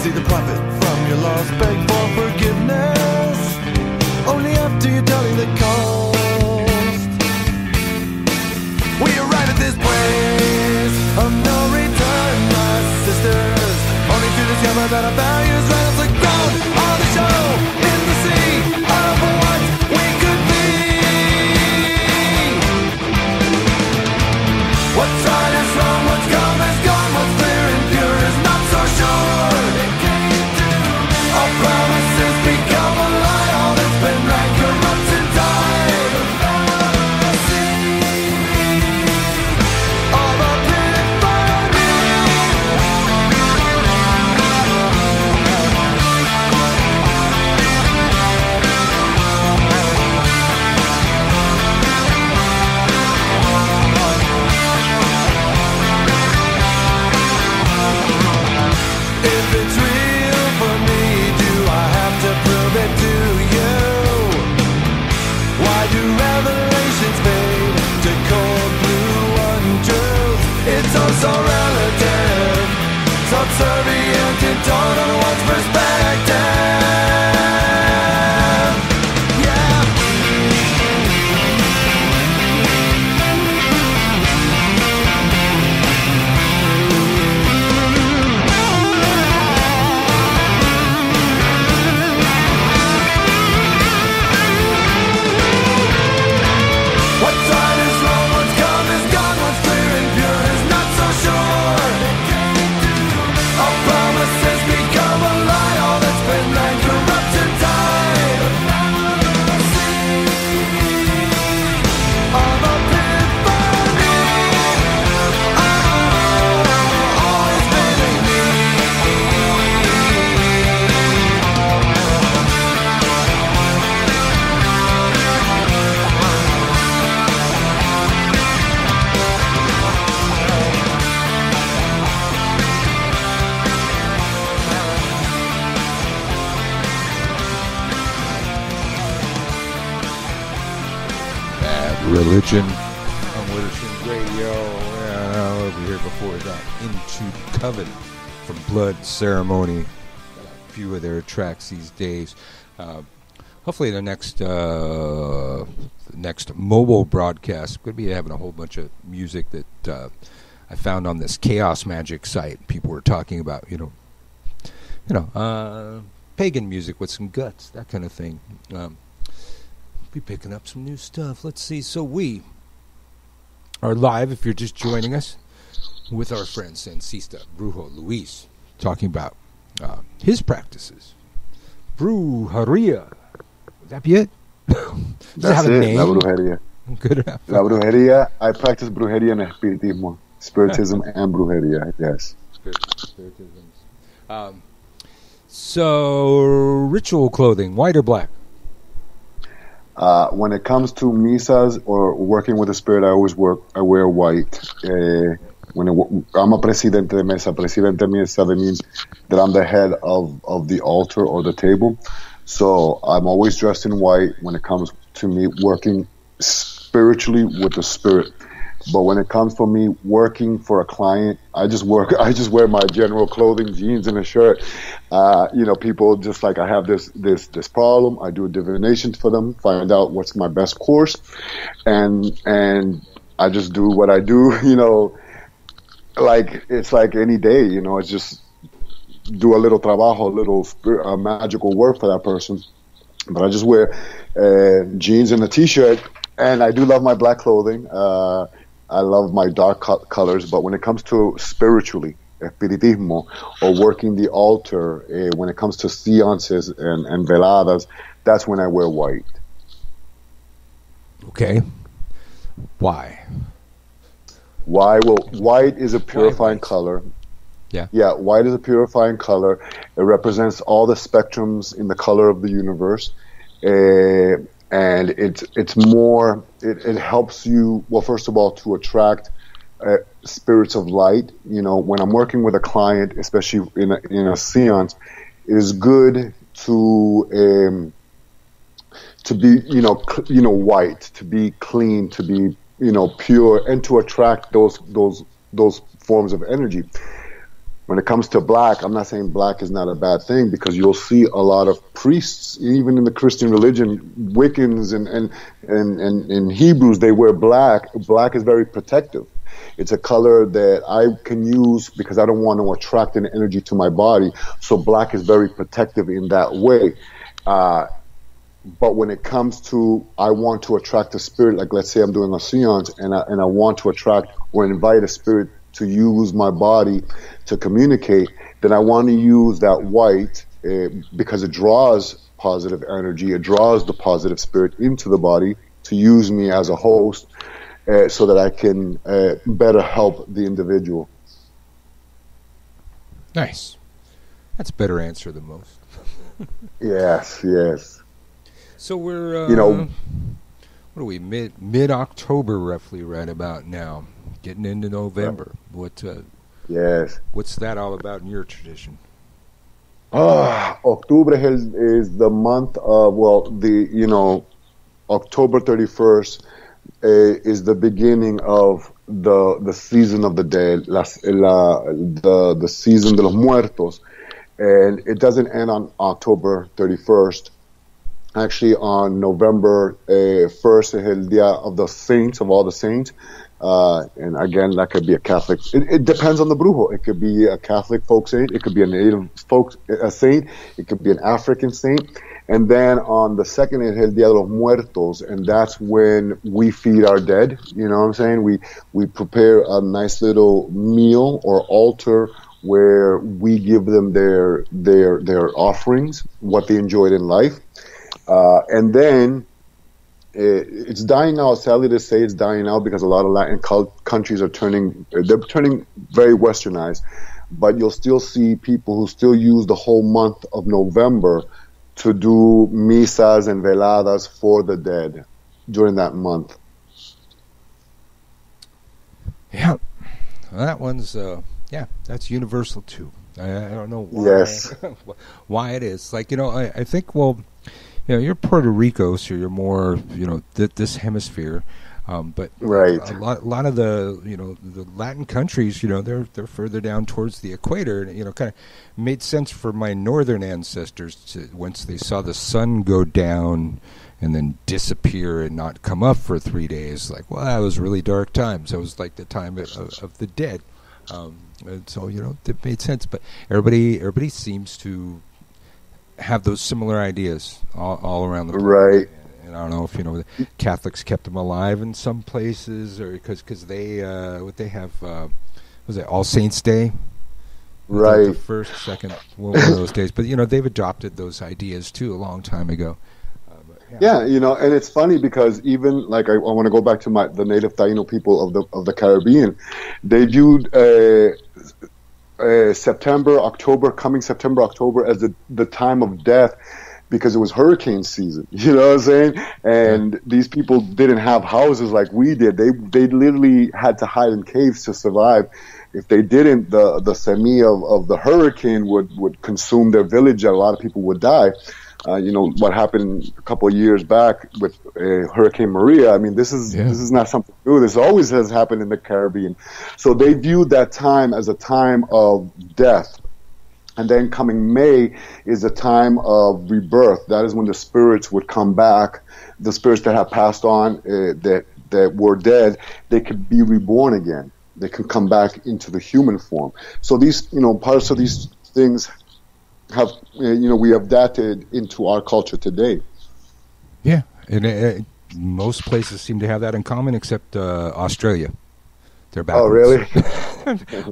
E: See the profit from your loss, beg for forgiveness. Only after you tally the cost. We arrive at this place of no return, my sisters, only to discover that our values ran us aground on the show in the sea of what we could be. What's right is wrong, what's gone is gone, what's clear and pure is not so sure. All promises become a lie, all that's been right corrupts and died. All the if it's real for me, do I have to prove it to you? Why do revelations fade to cold blue untruths? It's all so relative, subservient and torn on one's perspective. Yeah. What's right is wrong, what's gone is gone, what's clear and pure is not so sure. All promises become a lie, all that's been right corrupts and died. All the epiphany, all is failing me.
B: Bad Religion on Withershins Radio. Over here before that, Into Coven from Blood Ceremony. Got a few of their tracks these days. Hopefully the next mobile broadcast, we're going to be having a whole bunch of music that I found on this Chaos Magic site. People were talking about, pagan music with some guts, that kind of thing. Be picking up some new stuff. Let's see. So we are live, if you're just joining us, with our friend Sancista Brujo Luis, talking about his practices. Brujeria. Would that be it? Does it have a name?
D: La brujería.
B: Good enough.
D: La brujería. I practice brujería and spiritism. Spiritism and brujería, yes.
B: Spiritism. So, ritual clothing, white or black?
D: When it comes to misas or working with the spirit, I wear white. I'm a presidente de mesa. Presidente de mesa means that I'm the head of the altar or the table. So I'm always dressed in white when it comes to me working spiritually with the spirit. But when it comes for me working for a client, I just wear my general clothing, jeans and a shirt. People just like, I have this problem. I do a divination for them, find out what's my best course. And I just do what I do, like it's like any day, you know. It's just do a little trabajo, a little magical work for that person. But I just wear jeans and a t-shirt, and I do love my black clothing. I love my dark colors, but when it comes to spiritually, espiritismo, or working the altar, when it comes to seances and veladas, that's when I wear white.
B: Okay. Why?
D: Why? Well, white is a purifying color. Yeah, white is a purifying color. It represents all the spectrums in the color of the universe. And it's more, it helps you, well, first of all, to attract spirits of light. You know, when I'm working with a client, especially in a seance, it is good to be, white, to be clean, to be, pure, and to attract those forms of energy. When it comes to black, I'm not saying black is not a bad thing, because you'll see a lot of priests, even in the Christian religion, Wiccans and Hebrews, they wear black. Black is very protective. It's a color that I can use because I don't want to attract an energy to my body. So black is very protective in that way. But when it comes to, I want to attract a spirit, like let's say I'm doing a seance and I want to attract or invite a spirit to use my body to communicate, then I want to use that white because it draws positive energy. It draws the positive spirit into the body to use me as a host so that I can better help the individual.
B: Nice. That's a better answer than most.
D: Yes.
B: So we're, what are we, mid-October roughly right about now, getting into November.
D: Yes.
B: What's that all about in your tradition?
D: Octubre is the month of, October 31st is the beginning of the season of the dead, the season de los muertos. And it doesn't end on October 31st. Actually, on November 1st is el Dia of the Saints, of all the saints. And again, that could be a Catholic. It depends on the brujo. It could be a Catholic folk saint. It could be a native a saint. It could be an African saint. And then on the second is el Dia de los Muertos, and that's when we feed our dead. You know what I'm saying? We prepare a nice little meal or altar where we give them their offerings, what they enjoyed in life. And then it's dying out. Sadly to say, it's dying out because a lot of Latin countries are turning very westernized. But you'll still see people who still use the whole month of November to do misas and veladas for the dead during that month.
B: Yeah, well, that one's that's universal too. I don't know why.
D: Yes.
B: Why it is. Like, I think, you're Puerto Rico, so you're more, this hemisphere. But
D: right.
B: a lot of the Latin countries, they're further down towards the equator, and kind of made sense for my northern ancestors once they saw the sun go down and then disappear and not come up for 3 days. Like, well, that was really dark times. That was like the time of the dead. And so it made sense. But everybody seems to have those similar ideas all around the planet.
D: Right.
B: And I don't know if the Catholics kept them alive in some places, or because they have was it All Saints Day?
D: Right.
B: The first, second, one of those days. But they've adopted those ideas too a long time ago.
D: Yeah, and it's funny because even like I want to go back to the native Taino people of the Caribbean. They viewed September, October as the time of death because it was hurricane season. You know what I'm saying? And these people didn't have houses like we did. They literally had to hide in caves to survive. If they didn't, the semilla of the hurricane would consume their village, and a lot of people would die. What happened a couple of years back with Hurricane Maria. I mean, this is not something new. This always has happened in the Caribbean. So they viewed that time as a time of death. And then coming May is a time of rebirth. That is when the spirits would come back. The spirits that have passed on, that were dead, they could be reborn again. they can come back into the human form. So these, parts of these things have, we have adapted into our culture today.
B: Yeah, and most places seem to have that in common, except Australia. They're backwards.
D: Oh, really?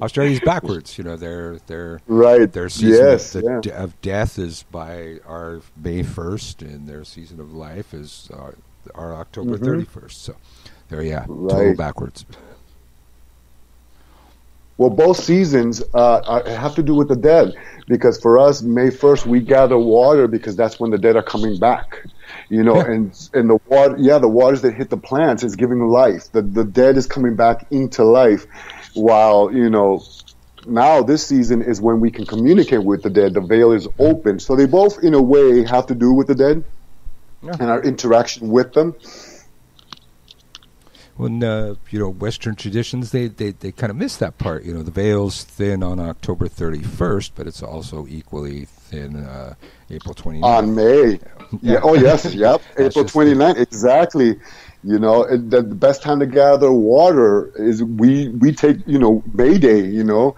B: Australia's backwards. Their
D: right.
B: Their season
D: Yes,
B: of death is by our May 1st, and their season of life is our October 31st. So, total backwards.
D: Well, both seasons have to do with the dead, because for us, May 1st, we gather water because that's when the dead are coming back. And the water, the waters that hit the plants is giving life. The dead is coming back into life, while now this season is when we can communicate with the dead. The veil is open, so they both, in a way, have to do with the dead and our interaction with them.
B: When Western traditions, they kind of miss that part. The veil's thin on October 31st, but it's also equally thin April 29th.
D: On May. Yeah. Oh, yes. Yep. April 29th. Exactly. The best time to gather water is we take, May Day, la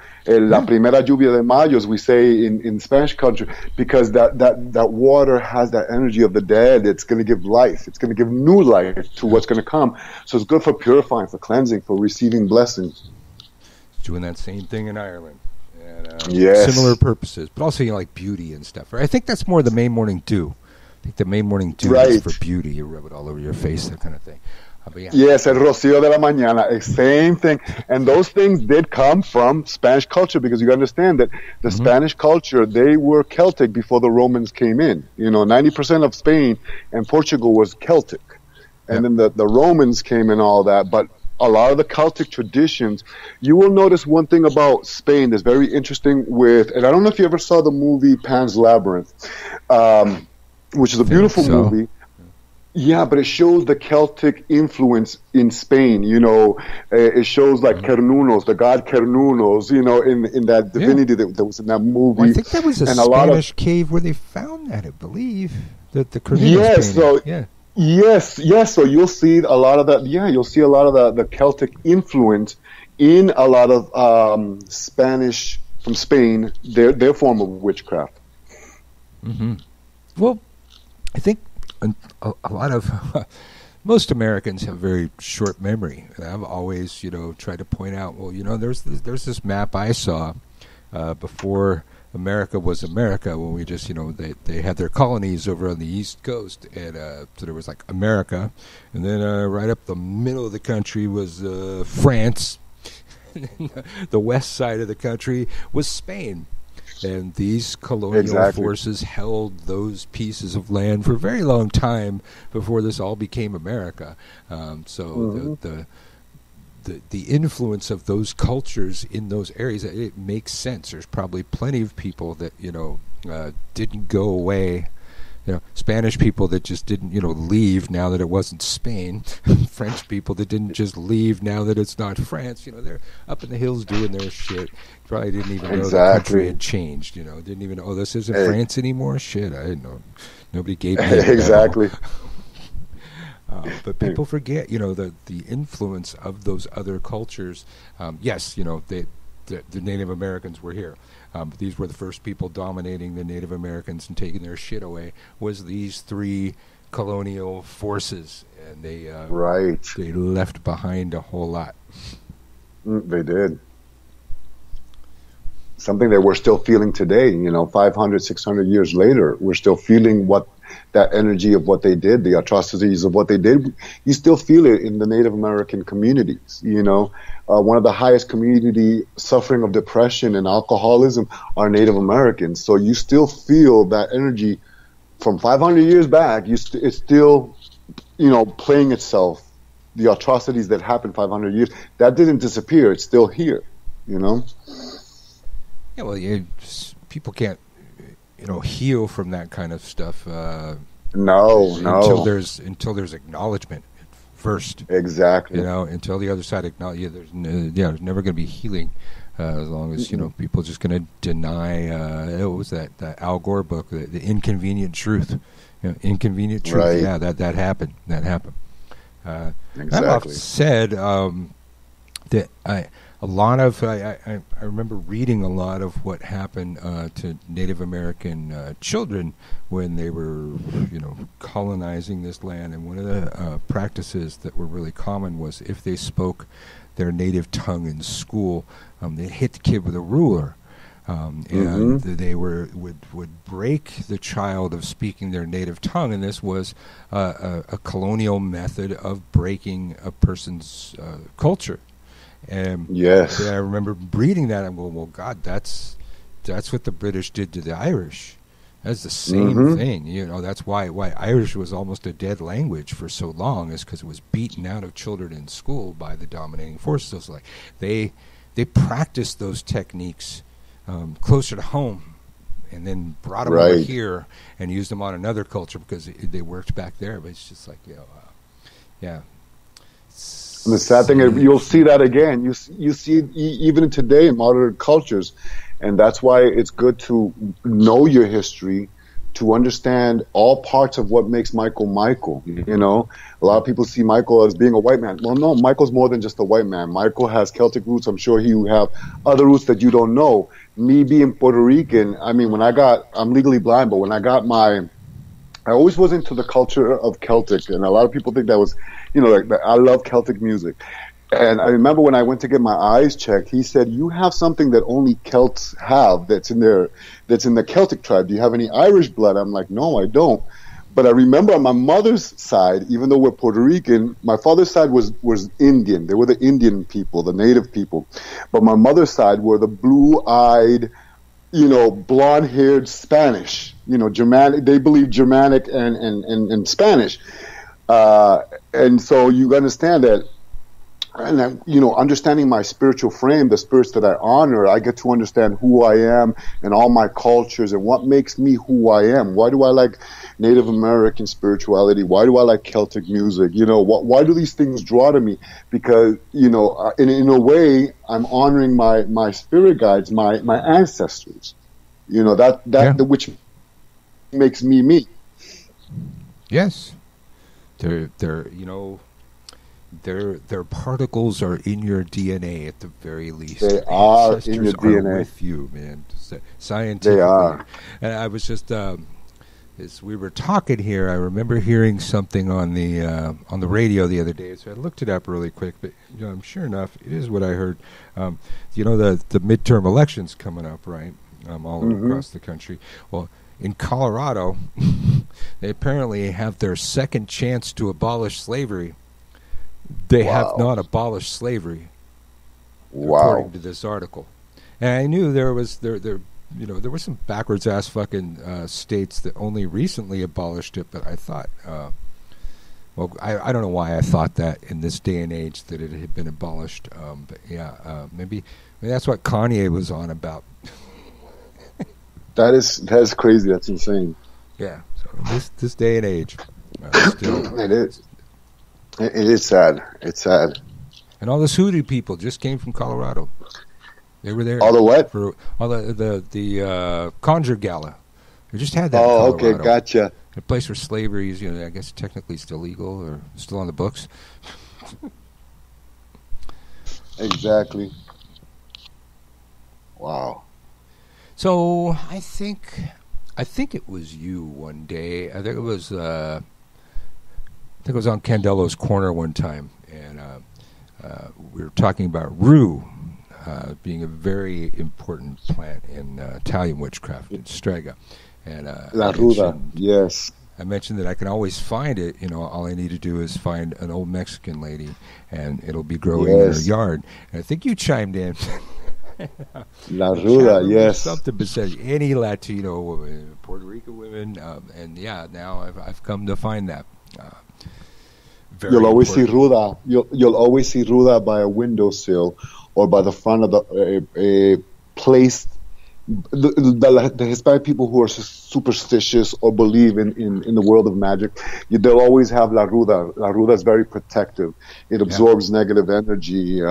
D: primera lluvia de mayo, as we say in Spanish culture, because that water has that energy of the dead. It's going to give life. It's going to give new life to what's going to come. So it's good for purifying, for cleansing, for receiving blessings.
B: Doing that same thing in Ireland. And,
D: yes.
B: Similar purposes, but also, like beauty and stuff. I think that's more the May morning dew. I think the May morning dew is for beauty. You rub it all over your face, that kind of thing.
D: Yes, el rocío de la mañana, same thing. And those things did come from Spanish culture, because you understand that the Spanish culture, they were Celtic before the Romans came in. 90% of Spain and Portugal was Celtic. And then the Romans came and all that. But a lot of the Celtic traditions, you will notice one thing about Spain that's very interesting and I don't know if you ever saw the movie Pan's Labyrinth, which is a beautiful movie. Yeah, but it shows the Celtic influence in Spain. It shows like Cernunos, the god Cernunos, in that divinity that was in that movie.
B: Well, I think that was a Spanish cave where they found that, I believe. The Cernunos painting. Yes. So you'll see a lot of that. Yeah, you'll see a lot of the Celtic influence in a lot of Spanish from Spain, their form of witchcraft. Mm-hmm. Well, I think a lot of most Americans have very short memory. And I've always, tried to point out, there's this map I saw before America was America, when we just, they had their colonies over on the East Coast, and so there was like America, and then right up the middle of the country was France, and then the west side of the country was Spain. And these colonial forces held those pieces of land for a very long time before this all became America. The influence of those cultures in those areas, it makes sense. There's probably plenty of people that didn't go away. Spanish people that just didn't leave now that it wasn't Spain. French people that didn't just leave now that it's not France. They're up in the hills doing their shit. Probably didn't even know the country had changed. Didn't even know, this isn't France anymore. Shit, I didn't know. Nobody gave me
D: exactly.
B: But people forget, the influence of those other cultures. Yes, the Native Americans were here. But these were the first people dominating the Native Americans and taking their shit away, was these three colonial forces. And they left behind a whole lot.
D: They did. Something that we're still feeling today, 500, 600 years later, we're still feeling that energy of what they did, the atrocities of what they did. You still feel it in the Native American communities. One of the highest community suffering of depression and alcoholism are Native Americans. So you still feel that energy from 500 years back. It's still, playing itself. The atrocities that happened 500 years, that didn't disappear. It's still here.
B: Yeah, well, people can't, heal from that kind of stuff.
D: No.
B: Until there's acknowledgement first.
D: Exactly.
B: Until the other side acknowledges, there's never going to be healing as long as people are just going to deny. What was that Al Gore book, the Inconvenient Truth? Inconvenient Truth.
D: Right.
B: Yeah, that happened. That happened.
D: Exactly.
B: I've said that a lot of I remember reading a lot of what happened to Native American children when they were, colonizing this land. And one of the practices that were really common was if they spoke their native tongue in school, they hit the kid with a ruler. And they would break the child of speaking their native tongue, and this was a colonial method of breaking a person's culture. And
D: Yes.
B: I remember reading that. I'm going, well, God, that's what the British did to the Irish. That's the same thing. That's why Irish was almost a dead language for so long, is because it was beaten out of children in school by the dominating forces. So it's like they practiced those techniques closer to home, and then brought them over here and used them on another culture because they worked back there. But it's just like, yeah.
D: And the sad thing is, you'll see that again. You see it even today in modern cultures, and that's why it's good to know your history, to understand all parts of what makes Michael Michael. A lot of people see Michael as being a white man. Well, no, Michael's more than just a white man. Michael has Celtic roots. I'm sure he have other roots that you don't know. Me being Puerto Rican, I mean, I'm legally blind, but when I always was into the culture of Celtic, and a lot of people think that was, I love Celtic music. And I remember when I went to get my eyes checked, he said, "You have something that only Celts have that's in the Celtic tribe. Do you have any Irish blood?" I'm like, "No, I don't." But I remember on my mother's side, even though we're Puerto Rican, my father's side was Indian. They were the Indian people, the native people. But my mother's side were the blue-eyed, blonde-haired Spanish. Germanic. They believe Germanic and Spanish. And so you understand that. And understanding my spiritual frame, the spirits that I honor, I get to understand who I am and all my cultures and what makes me who I am. Why do I like Native American spirituality? Why do I like Celtic music? Why do these things draw to me? Because, in a way, I'm honoring my spirit guides, my ancestors. Which makes me me.
B: Yes. Their particles are in your DNA at the very least.
D: They are
B: Ancestors
D: in your
B: are
D: DNA.
B: with you, man. Scientifically.
D: They are.
B: And I was just, as we were talking here, I remember hearing something on the radio the other day. So I looked it up really quick, but sure enough, it is what I heard. The midterm elections coming up, right? All across the country. Well, in Colorado, they apparently have their second chance to abolish slavery. They have not abolished slavery, according to this article. And I knew there were some backwards ass fucking states that only recently abolished it. But I thought, I don't know why I thought that in this day and age that it had been abolished. But yeah, maybe that's what Kanye was on about.
D: That's crazy. That's insane.
B: Yeah. So this day and age, still,
D: it is. It is sad. It's sad.
B: And all the Hoodoo people just came from Colorado. They were there.
D: All the what?
B: For all the Conjure Gala. We just had that.
D: Oh,
B: in Colorado.
D: okay, gotcha.
B: A place where slavery is, I guess technically still legal or still on the books.
D: Exactly. Wow.
B: So I think it was you one day. I think it was on Candelo's Corner one time, and we were talking about rue being a very important plant in Italian witchcraft in Strega. And
D: La ruda, yes.
B: I mentioned that I can always find it. All I need to do is find an old Mexican lady, and it'll be growing in her yard. And I think you chimed in.
D: La ruda, yes.
B: Something besides any Latino woman, Puerto Rican women, and now I've come to find that.
D: You'll always see ruda. You'll always see ruda by a windowsill or by the front of a place. The Hispanic people who are superstitious or believe in the world of magic, they'll always have la ruda. La ruda is very protective. It absorbs negative energy.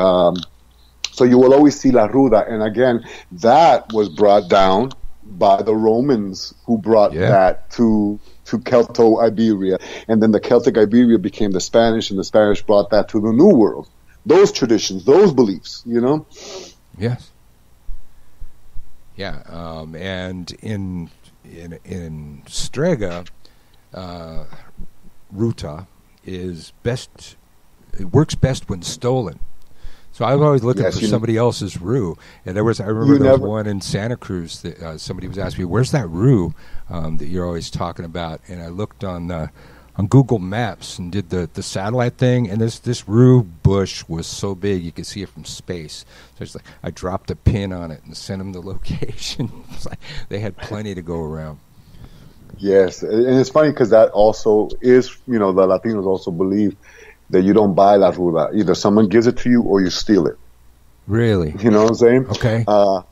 D: So you will always see la ruda. And again, that was brought down by the Romans, who brought that to Celto-Iberia. And then the Celtic Iberia became the Spanish, and the Spanish brought that to the New World. those traditions, those beliefs, you know?
B: Yes. Yeah, and in Strega, Ruta is best. It works best when stolen. So I was always looking for somebody else's roux, and I remember there was one in Santa Cruz that somebody was asking me, "Where's that roux that you're always talking about?" And I looked on Google Maps and did the satellite thing, and this roux bush was so big you could see it from space. So it's like I dropped a pin on it and sent them the location. It's like they had plenty to go around.
D: Yes, and it's funny because that also is, the Latinos also believe that you don't buy la ruda. Either someone gives it to you or you steal it.
B: Really?
D: You know what I'm saying?
B: Okay.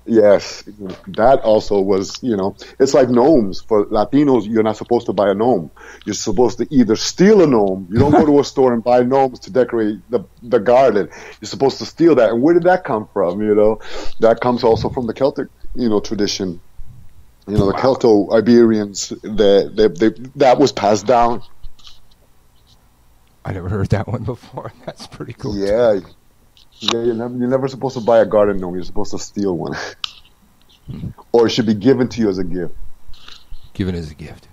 D: Yes. That also was, it's like gnomes. For Latinos, you're not supposed to buy a gnome. You're supposed to either steal a gnome. You don't go to a store and buy gnomes to decorate the garden. You're supposed to steal that. And where did that come from? That comes also from the Celtic, tradition. The Celto-Iberians, that was passed down.
B: I never heard that one before. That's pretty cool.
D: Yeah. Yeah, you're never supposed to buy a garden gnome. You're supposed to steal one. Or it should be given to you as a gift. Given as a gift.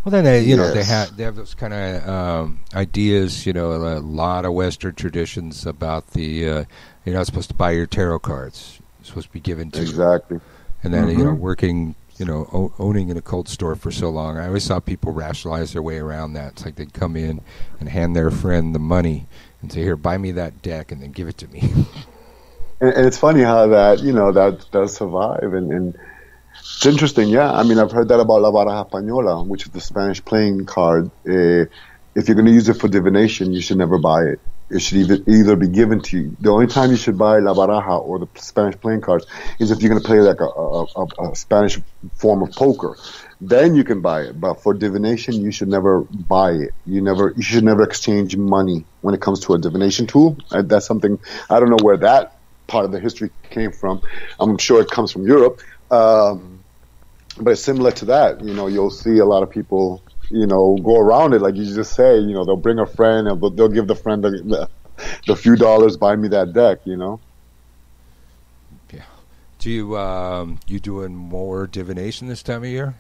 B: Well, then they have those kind of ideas. A lot of Western traditions about you're not supposed to buy your tarot cards. It's supposed to be given to you.
D: Exactly.
B: And then working, owning an occult store for so long, I always saw people rationalize their way around that. It's like they'd come in and hand their friend the money and say, "Here, buy me that deck," and then give it to me.
D: And it's funny how that, that does survive. And it's interesting, yeah. I mean, I've heard that about La Baraja Española, which is the Spanish playing card. If you're going to use it for divination, you should never buy it. It should either be given to you. The only time you should buy La Baraja or the Spanish playing cards is if you're going to play like a Spanish form of poker. Then you can buy it. But for divination, you should never buy it. You should never exchange money when it comes to a divination tool. That's something, I don't know where that part of the history came from. I'm sure it comes from Europe. But it's similar to that. You'll see a lot of people go around it, like you just say, they'll bring a friend and they'll give the friend the few dollars, buy me that deck, Yeah.
B: Do you doing more divination this time of year?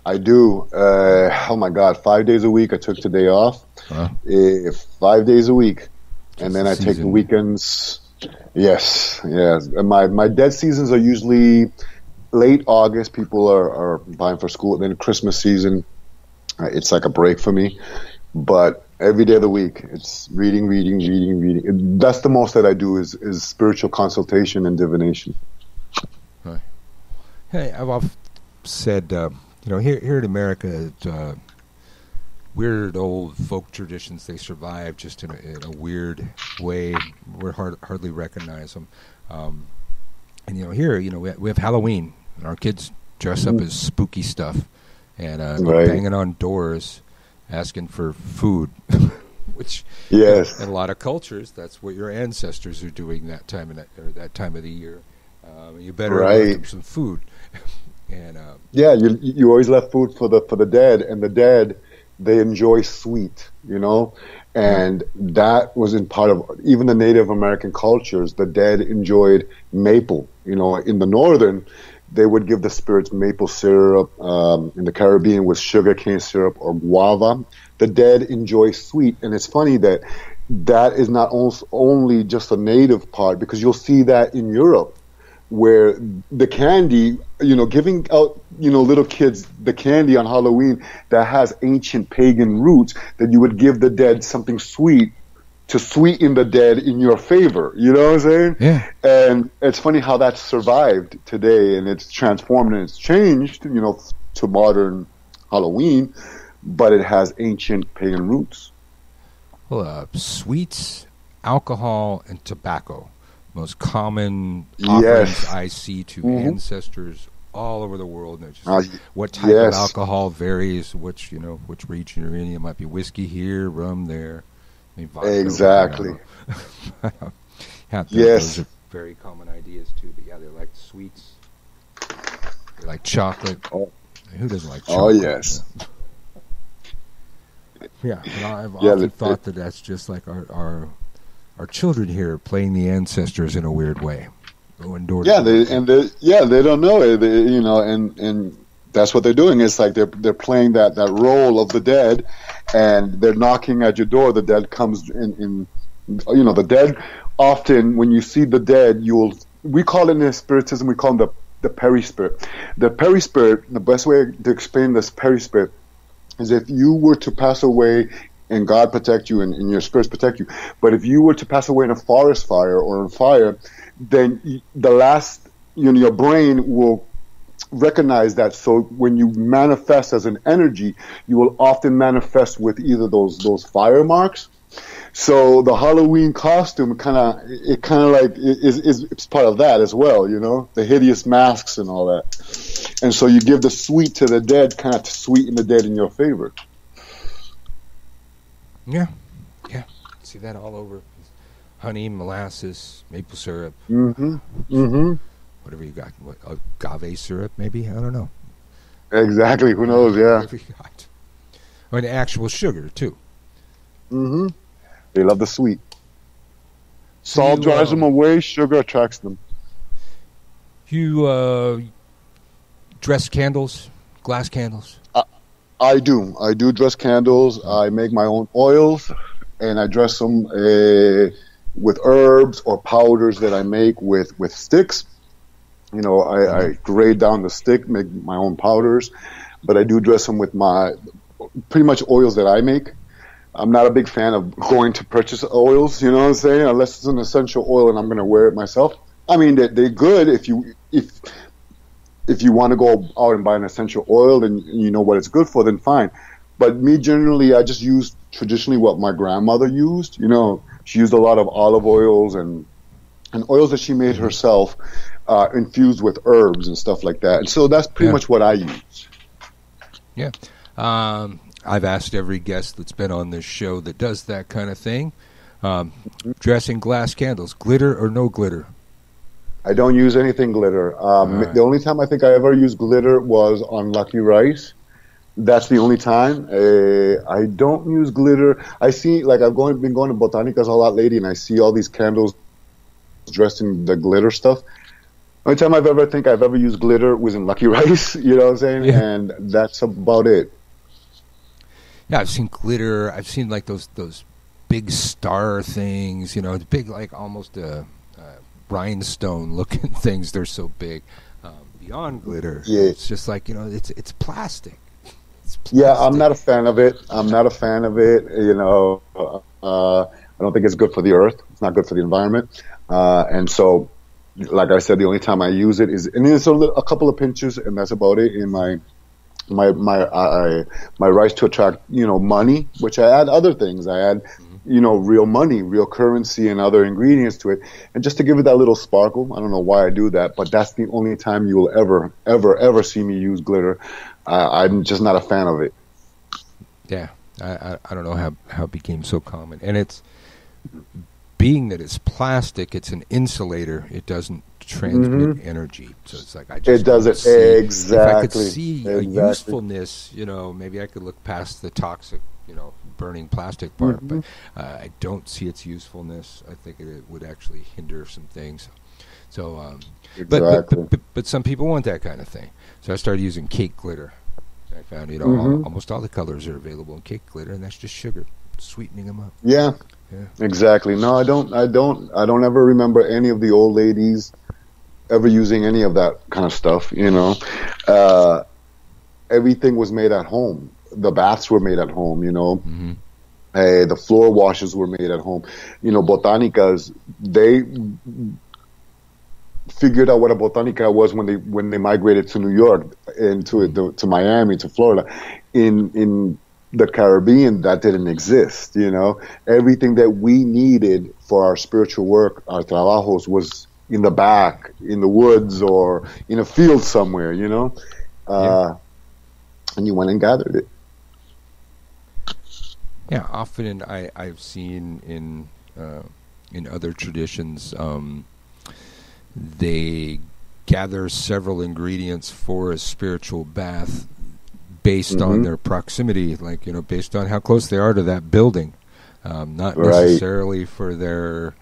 D: I do. Oh my God, 5 days a week. I took today off. 5 days a week. And then I take the weekends. Yes. My dead seasons are usually late August. People are buying for school. Then Christmas season, it's like a break for me. But every day of the week, it's reading. That's the most that I do is spiritual consultation and divination.
B: Right. Hey, I've often said, here in America, weird old folk traditions, they survive just in a weird way. We hardly recognize them. And here, we have Halloween, and our kids dress up as spooky stuff and banging on doors, asking for food. Which,
D: yes,
B: in a lot of cultures, that's what your ancestors are doing that time of the year. You better give them some food. And
D: you always left food for the dead, and the dead, they enjoy sweet, and that was in part of even the Native American cultures. The dead enjoyed maple. In the northern, they would give the spirits maple syrup. In the Caribbean, with sugar cane syrup or guava. The dead enjoy sweet, and it's funny that is not only just a native part, because you'll see that in Europe, where the candy, giving out, little kids the candy on Halloween that has ancient pagan roots, that you would give the dead something sweet to sweeten the dead in your favor. You know what I'm saying?
B: Yeah.
D: And it's funny how that's survived today, and it's transformed and it's changed, to modern Halloween, but it has ancient pagan roots.
B: Well, sweets, alcohol, and tobacco. Most common offerings I see to ancestors all over the world. And just what type of alcohol varies, which region you're in. It might be whiskey here, rum there. Vodka,
D: exactly.
B: Those are very common ideas too. But they like sweets. They like chocolate.
D: Oh.
B: Who doesn't like chocolate?
D: Oh, yes.
B: Yeah, and I've often thought that's just like our our children here playing the ancestors in a weird way. Going door to
D: Yeah,
B: door.
D: they don't know it, and that's what they're doing. It's like they're playing that role of the dead, and they're knocking at your door. The dead comes in the dead. Often, when you see the dead, we call it in spiritism, we call them the peri-spirit. The peri-spirit, the best way to explain this peri-spirit is if you were to pass away and God protect you and your spirits protect you, but if you were to pass away in a forest fire or in fire, then your brain will recognize that. So when you manifest as an energy, you will often manifest with either those fire marks. So the Halloween costume it's part of that as well, the hideous masks and all that. And so you give the sweet to the dead, kind of to sweeten the dead in your favor.
B: Yeah. See that all over. Honey, molasses, maple syrup. Whatever you got. Agave syrup, maybe? I don't know.
D: Exactly. Who knows? Yeah.
B: Whatever you got. Or an actual sugar, too.
D: They love the sweet. Salt drives them away. Sugar attracts them.
B: You dress candles, glass candles?
D: I do. I do dress candles. I make my own oils, and I dress them with herbs or powders that I make with sticks. I grade down the stick, make my own powders, but I do dress them with my pretty much oils that I make. I'm not a big fan of going to purchase oils, you know what I'm saying? Unless it's an essential oil and I'm going to wear it myself. I mean, they're good if you want to go out and buy an essential oil and you know what it's good for, then fine. But me, generally, I just use traditionally what my grandmother used. She used a lot of olive oils and oils that she made herself, infused with herbs and stuff like that. And so that's pretty much what I use.
B: Yeah. I've asked every guest that's been on this show that does that kind of thing, dressing glass candles, glitter or no glitter?
D: I don't use anything glitter.
B: Right.
D: The only time I think I ever used glitter was on Lucky Rice. That's the only time. I don't use glitter. I see, like, been going to Botanicas a lot lately, and I see all these candles dressed in the glitter stuff. The only time I've ever used glitter was in Lucky Rice, you know what I'm saying?
B: Yeah.
D: And that's about it.
B: Yeah, I've seen glitter. I've seen like those big star things, big, like almost rhinestone-looking things. They're so big. Beyond glitter, it's just like, it's plastic.
D: Yeah, I'm not a fan of it. I don't think it's good for the earth. It's not good for the environment. And so, like I said, the only time I use it is, and it's a couple of pinches, and that's about it in my rice to attract, money, which I add other things. I add, real money, real currency, and other ingredients to it, and just to give it that little sparkle. I don't know why I do that, but that's the only time you will ever see me use glitter. I'm just not a fan of it.
B: Yeah, I don't know how it became so common, and it's being that it's plastic, it's an insulator. It doesn't transmit energy, so it's like
D: it doesn't exactly.
B: If I could see a usefulness, maybe I could look past the toxic, burning plastic part, but I don't see its usefulness. I think it would actually hinder some things. So,
D: exactly.
B: but some people want that kind of thing. So I started using cake glitter. I found almost all the colors are available in cake glitter, and that's just sugar sweetening them up.
D: Yeah. Exactly. No, I don't ever remember any of the old ladies ever using any of that kind of stuff. Everything was made at home. The baths were made at home. The floor washes were made at home. Botanicas, they figured out what a botanica was when they migrated to New York and to Miami, to Florida. In the Caribbean, that didn't exist. Everything that we needed for our spiritual work, our trabajos, was in the back, in the woods, or in a field somewhere. And you went and gathered it.
B: Yeah, often I've seen in other traditions, they gather several ingredients for a spiritual bath based on their proximity, like, based on how close they are to that building. not
D: Right.
B: necessarily for their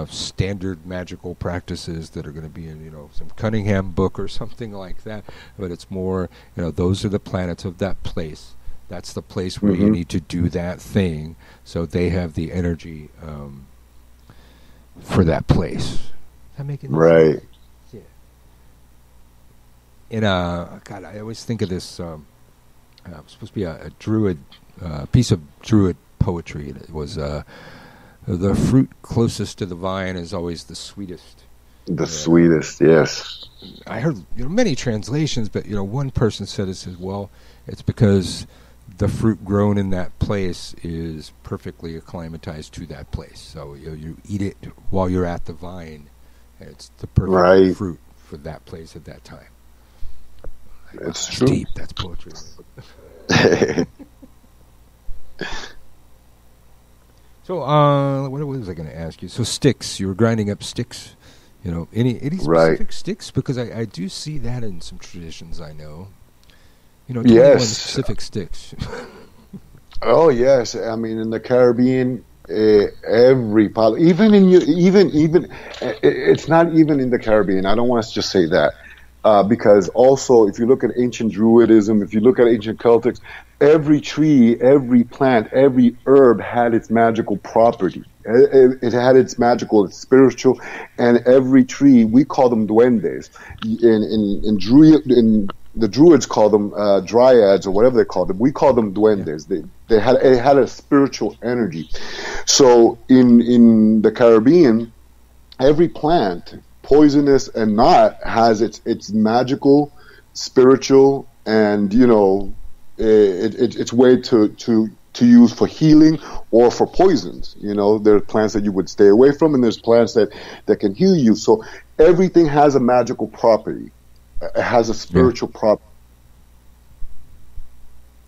B: standard magical practices that are going to be in, some Cunningham book or something like that. But it's more, those are the planets of that place. That's the place where you need to do that thing. So they have the energy for that place. Does that make any sense?
D: Right.
B: Yeah. In God, I always think of this. It was supposed to be a druid piece of druid poetry. And it was the fruit closest to the vine is always the sweetest.
D: The sweetest, yes.
B: I heard many translations, but one person said well, it's because the fruit grown in that place is perfectly acclimatized to that place. So you eat it while you're at the vine, and it's the perfect fruit for that place at that time.
D: It's
B: That's
D: true.
B: deep. That's poetry. So, what was I going to ask you? So, sticks. You were grinding up sticks. Any specific sticks? Because I do see that in some traditions I know.
D: Yes.
B: Specific sticks.
D: Oh yes, I mean in the Caribbean, even it's not even in the Caribbean. I don't want to just say that because also if you look at ancient Druidism, if you look at ancient Celtics, every tree, every plant, every herb had its magical property. It had its magical, its spiritual, and every tree we call them duendes. In the Druids call them dryads or whatever they call them. We call them duendes. Yeah. It had a spiritual energy. So in the Caribbean, every plant, poisonous and not, has its magical, spiritual, and its way to use for healing or for poisons. There are plants that you would stay away from, and there's plants that can heal you. So everything has a magical property. It has a spiritual property.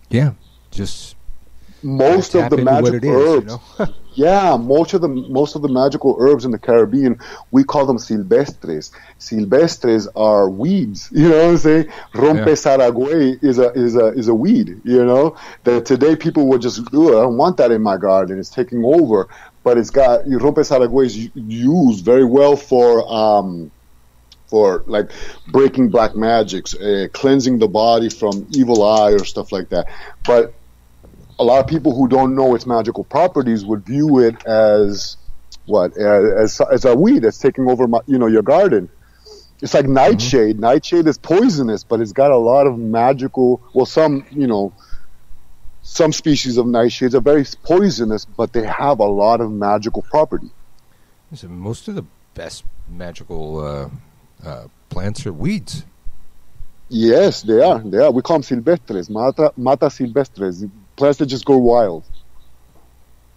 B: Yeah, just
D: most of the magic herbs. Yeah, most of the magical herbs in the Caribbean, we call them silvestres. Silvestres are weeds. You know what I'm saying? Rompe saragüey is a weed. That today people would just, I don't want that in my garden. It's taking over. But it's got rompe saragüey is used very well for like breaking black magics, cleansing the body from evil eye or stuff like that. But a lot of people who don't know its magical properties would view it as as a weed that's taking over your garden. It's like nightshade. Nightshade is poisonous, but it's got a lot of magical. Well, some species of nightshades are very poisonous, but they have a lot of magical property.
B: So most of the best magical plants are weeds.
D: Yes, they are. We call them silvestres, mata silvestres, plants that just go wild.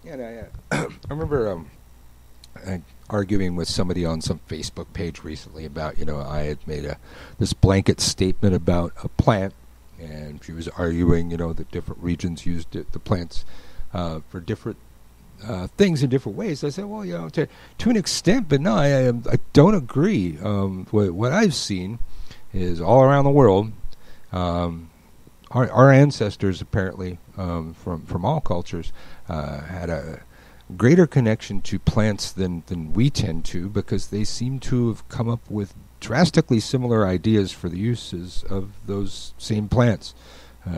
B: Yeah. I remember arguing with somebody on some Facebook page recently about, I had made this blanket statement about a plant, and she was arguing, that different regions used the plants for different things in different ways. I said, well, to an extent, but no, I don't agree. What I've seen is all around the world, our ancestors apparently from all cultures had a greater connection to plants than we tend to, because they seem to have come up with drastically similar ideas for the uses of those same plants,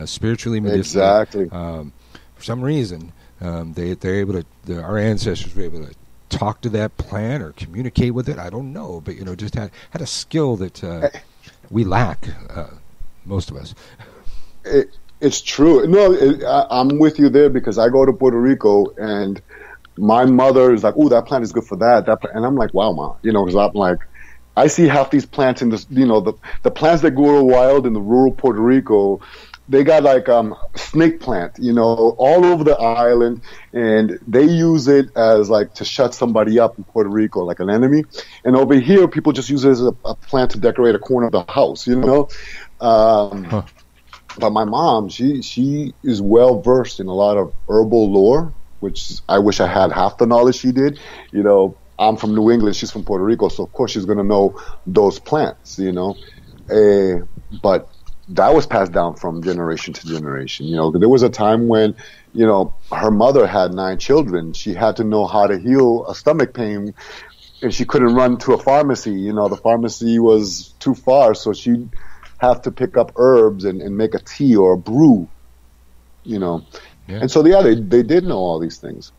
B: spiritually, medicinally.
D: Exactly.
B: For some reason, they're able to. Our ancestors were able to talk to that plant or communicate with it. I don't know, but just had a skill that we lack, most of us.
D: It's true. No, I'm with you there, because I go to Puerto Rico and my mother is like, "Oh, that plant is good for that." And I'm like, "Wow, Mom," because I'm like, I see half these plants in this, the plants that grow wild in the rural Puerto Rico. They got like snake plant, all over the island, and they use it as like to shut somebody up in Puerto Rico, like an enemy. And over here, people just use it as a plant to decorate a corner of the house, But my mom, she is well versed in a lot of herbal lore, which I wish I had half the knowledge she did. I'm from New England, she's from Puerto Rico, so of course she's going to know those plants, But that was passed down from generation to generation. You know, there was a time when, you know, her mother had 9 children. She had to know how to heal a stomach pain, and she couldn't run to a pharmacy. You know, the pharmacy was too far, so she'd have to pick up herbs and make a tea or a brew, you know.
B: Yeah.
D: And so, yeah, they did know all these things.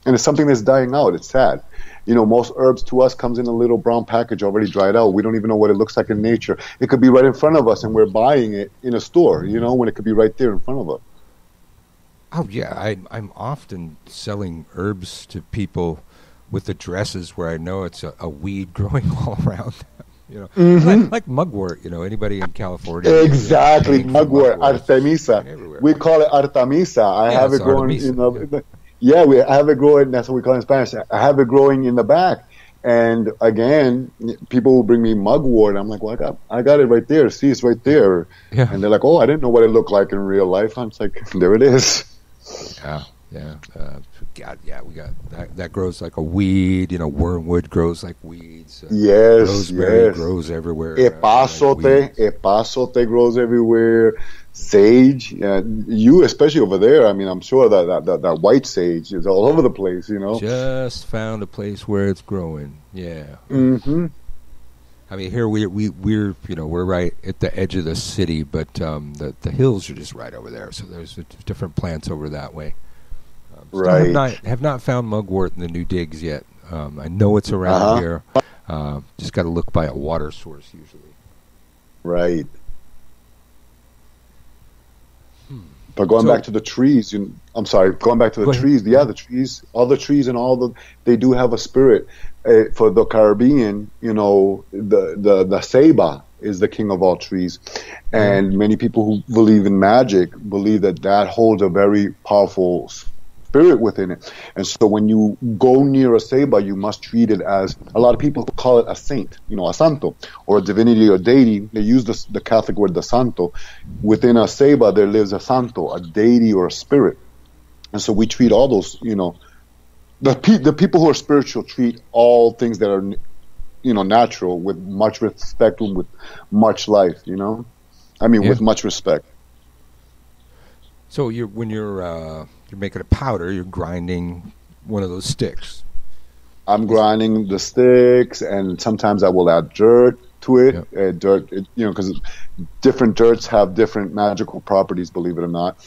D: And it's something that's dying out. It's sad. You know, most herbs to us comes in a little brown package already dried out. We don't even know what it looks like in nature. It could be right in front of us, and we're buying it in a store, you know, when it could be right there in front of us.
B: Oh, yeah. I'm often selling herbs to people with addresses where I know it's a weed growing all around them. You know, like mugwort. You know, anybody in California?
D: Exactly,
B: You know,
D: mugwort,
B: mugwort.
D: Artemisa.
B: Everywhere.
D: We call it Artemisa. I have it
B: it's
D: growing
B: Artemisa,
D: I have it growing. That's what we call it in Spanish. I have it growing in the back. And again, people will bring me mugwort. I'm like, well, I got it right there. See, it's right there.
B: Yeah.
D: And they're like, oh, I didn't know what it looked like in real life. I'm just like, there it is.
B: Yeah. God, yeah, we got that grows like a weed. You know, wormwood grows like weeds.
D: Yes,
B: rosemary grows everywhere.
D: Epazote grows everywhere. Sage, you especially over there. I mean, I'm sure that white sage is all over the place. You know,
B: just found a place where it's growing. Yeah.
D: Mm-hmm.
B: I mean, here we're we're right at the edge of the city, but the hills are just right over there. So there's different plants over that way.
D: Right.
B: Have not found mugwort in the new digs yet. I know it's around here. Just got to look by a water source usually.
D: Right. But going back to the trees, I'm sorry, going back to the trees. Yeah, the trees, all the trees and they do have a spirit. For the Caribbean, you know, the ceiba is the king of all trees. And many people who believe in magic believe that holds a very powerful spirit within it. And so when you go near a ceiba, you must treat it as, a lot of people call it a saint, you know, a santo, or a divinity or deity. They use the Catholic word, the santo. Within a ceiba, there lives a santo, a deity or a spirit. And so we treat all those, you know, the people who are spiritual treat all things that are, you know, natural with much respect and with much life, you know? I mean, with much respect.
B: So when you're making a powder, you're grinding one of those sticks.
D: I'm grinding the sticks, and sometimes I will add dirt to it. Yep. You know, because different dirts have different magical properties, believe it or not.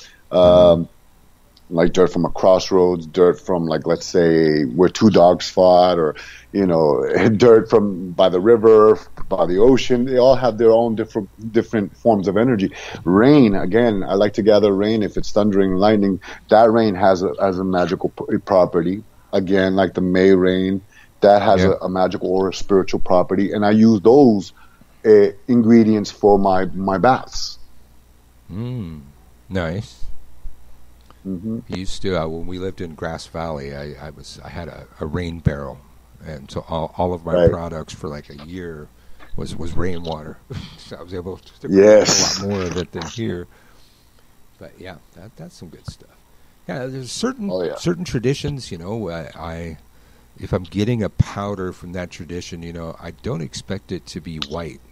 D: Like dirt from a crossroads, dirt from, like, let's say where 2 dogs fought, or, you know, dirt from by the river, by the ocean. They all have their own different forms of energy. Rain, again, I like to gather rain. If it's thundering and lightning, that rain has a magical property. Again, like the May rain, that has a magical or a spiritual property. And I use those ingredients for my baths.
B: Nice.
D: Mm-hmm.
B: Used to when we lived in Grass Valley, I had a rain barrel, and so all of my products for like a year was rainwater. So I was able to make a lot more of it than here. But yeah, that's some good stuff. Yeah, there's certain traditions. You know, if I'm getting a powder from that tradition, you know, I don't expect it to be white.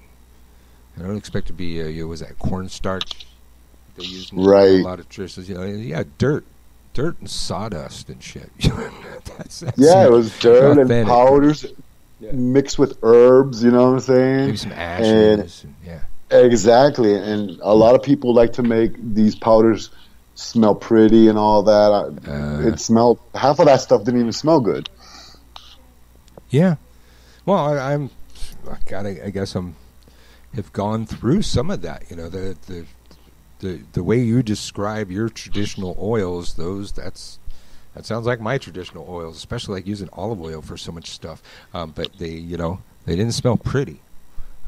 B: I don't expect it to be was that cornstarch? They use a lot of traditions, you know. Dirt and sawdust and shit. that's
D: it was dirt and powders mixed with herbs. You know what I'm saying?
B: Maybe some ashes.
D: Exactly. And a lot of people like to make these powders smell pretty and all that. It smelled. Half of that stuff didn't even smell good.
B: Yeah. Well, I guess have gone through some of that. You know, the way you describe your traditional oils, that sounds like my traditional oils, especially like using olive oil for so much stuff. But they didn't smell pretty.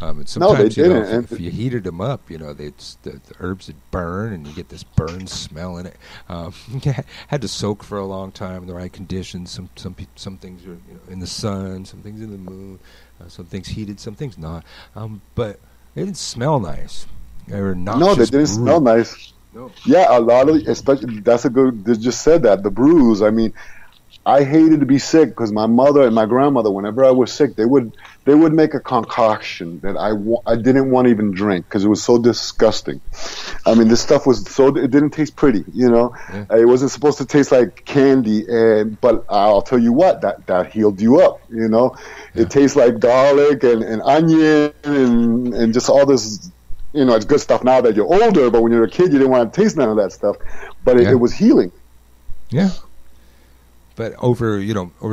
B: And sometimes,
D: no, they didn't.
B: If you heated them up, you know, the herbs would burn, and you get this burn smell in it. Had to soak for a long time in the right conditions. Some things are in the sun, some things in the moon, some things heated, some things not. But it didn't smell nice.
D: No, they didn't smell nice. No. Yeah, a lot of, especially, they just said that, the brews. I mean, I hated to be sick because my mother and my grandmother, whenever I was sick, they would make a concoction that I didn't want to even drink because it was so disgusting. I mean, this stuff was it didn't taste pretty, you know.
B: Yeah.
D: It wasn't supposed to taste like candy, but I'll tell you what, that healed you up, you know.
B: Yeah.
D: It tastes like garlic and onion and just all this, you know. It's good stuff now that you're older, but when you're a kid, you didn't want to taste none of that stuff. But it was healing.
B: Yeah. But over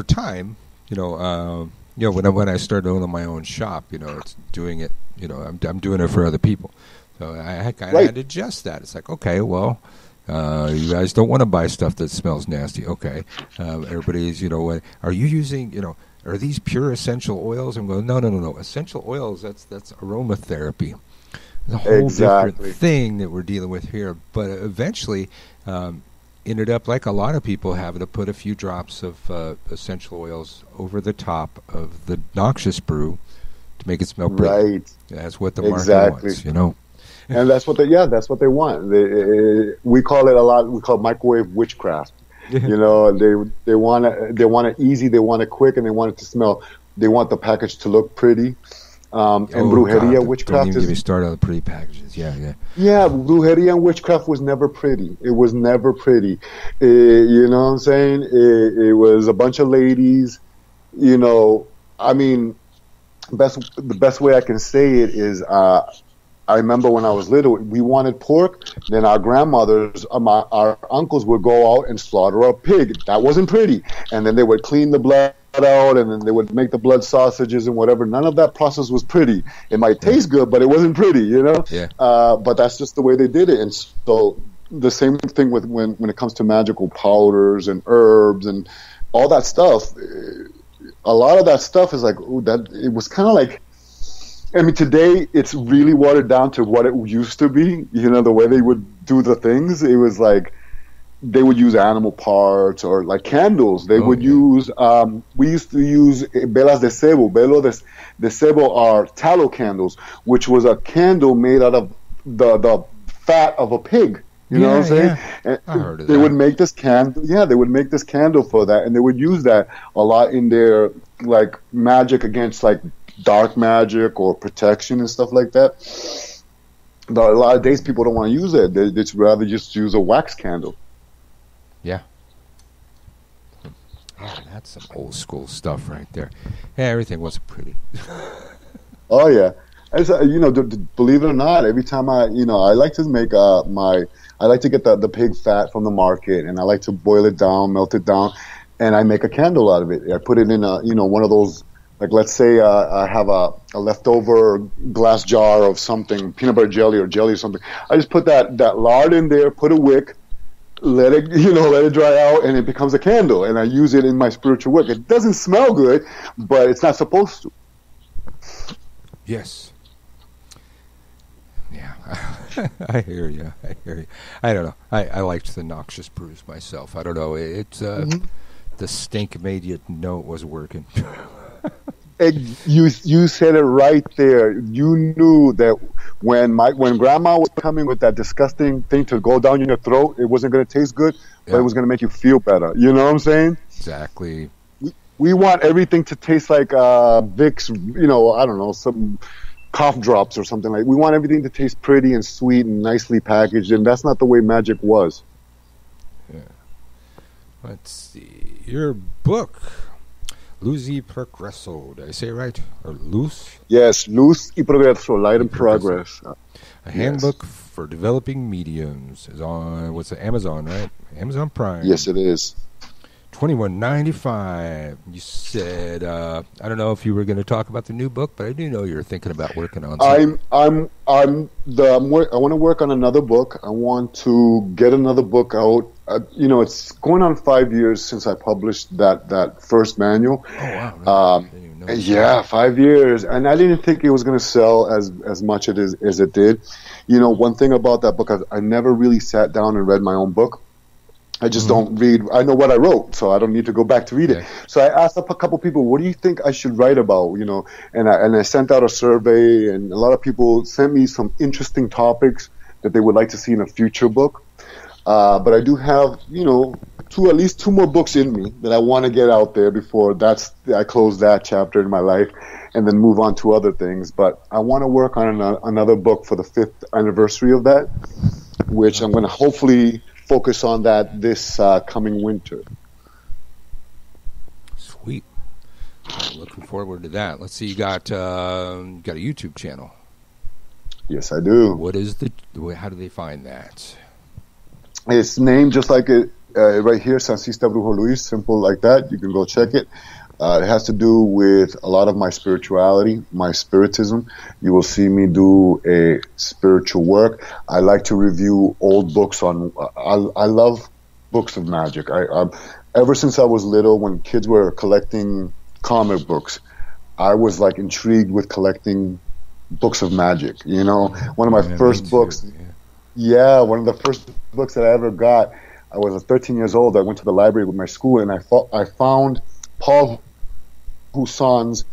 B: time, when I started owning my own shop, it's doing it, I'm doing it for other people. So I kind of had to adjust that. It's like, okay, well, you guys don't want to buy stuff that smells nasty. Okay. Everybody's, are you using, are these pure essential oils? I'm going, no. Essential oils, that's aromatherapy. It's a whole different thing that we're dealing with here. But eventually, ended up, like a lot of people, having to put a few drops of essential oils over the top of the noxious brew to make it smell pretty. Right. That's what the market wants, And
D: that's what they want. We call it microwave witchcraft. They want it easy, they want it quick, and they want it to smell. They want the package to look pretty. And brujeria, witchcraft,
B: don't even get me started on the pretty packages. Yeah,
D: brujeria and witchcraft was never pretty. It was never pretty. You know what I'm saying? It was a bunch of ladies. I mean, the best way I can say it is, I remember when I was little, we wanted pork. Then our grandmothers, our uncles would go out and slaughter a pig. That wasn't pretty. And then they would clean the blood out, and then they would make the blood sausages and whatever. None of that process was pretty. It might taste good, but it wasn't pretty,
B: Yeah.
D: But that's just the way they did it. And so the same thing with when it comes to magical powders and herbs and all that stuff. A lot of that stuff is like, it was kind of like, I mean, today it's really watered down to what it used to be. The way they would do the things. It was like they would use animal parts or like candles. They would use. We used to use velas de cebo. Velas de cebo are tallow candles, which was a candle made out of the fat of a pig. You know what I'm saying?
B: Yeah. I heard of
D: they
B: that.
D: would make this candle. Yeah, they would make this candle for that, and they would use that a lot in their like magic against like dark magic or protection and stuff like that. But a lot of days people don't want to use it. They'd rather just use a wax candle.
B: Yeah. Oh, that's some old school stuff right there. Yeah, everything wasn't pretty.
D: Oh yeah. Believe it or not, every time I like to make I like to get the pig fat from the market, and I like to boil it down, melt it down, and I make a candle out of it. I put it in one of those. Like, let's say I have a leftover glass jar of something, peanut butter jelly or jelly or something. I just put that lard in there, put a wick, let it dry out, and it becomes a candle. And I use it in my spiritual work. It doesn't smell good, but it's not supposed to.
B: Yes. Yeah. I hear you. I don't know. I liked the noxious brews myself. I don't know. It's the stink made you know it was working.
D: You said it right there. You knew that when Grandma was coming with that disgusting thing to go down your throat, it wasn't going to taste good, but it was going to make you feel better. You know what I'm saying?
B: Exactly.
D: We want everything to taste like Vicks. I don't know, some cough drops or something like. We want everything to taste pretty and sweet and nicely packaged, and that's not the way magic was.
B: Yeah. Let's see your book. Luz y Progreso. Did I say it right? Or Luz?
D: Yes, Luz y Progreso, Light and Progress.
B: A handbook for developing mediums is on, Amazon, right? Amazon Prime.
D: Yes, it is.
B: $21.95. You said, I don't know if you were going to talk about the new book, but I do know you're thinking about working on something.
D: I want to work on another book. I want to get another book out. It's going on 5 years since I published that first manual.
B: Oh, wow. Really?
D: Yeah, 5 years. And I didn't think it was going to sell as much as it did. One thing about that book, I never really sat down and read my own book. I just don't read. I know what I wrote, so I don't need to go back to read it. So I asked up a couple people, what do you think I should write about? And I sent out a survey, and a lot of people sent me some interesting topics that they would like to see in a future book. But I do have, at least two more books in me that I want to get out there before I close that chapter in my life and then move on to other things. But I want to work on another book for the 5th anniversary of that, which I'm going to hopefully focus on that this coming winter.
B: Sweet. Looking forward to that. Let's see, you got a YouTube channel.
D: Yes, I do.
B: How do they find that?
D: It's named just like it right here, Sancista Brujo Luis, simple like that. You can go check it. It has to do with a lot of my spirituality, my spiritism. You will see me do a spiritual work. I like to review old books on. I love books of magic. I ever since I was little, when kids were collecting comic books, I was like intrigued with collecting books of magic. You know, one of my first books. Yeah, one of the first books that I ever got. I was 13 years old. I went to the library with my school, and I found Paul Husson's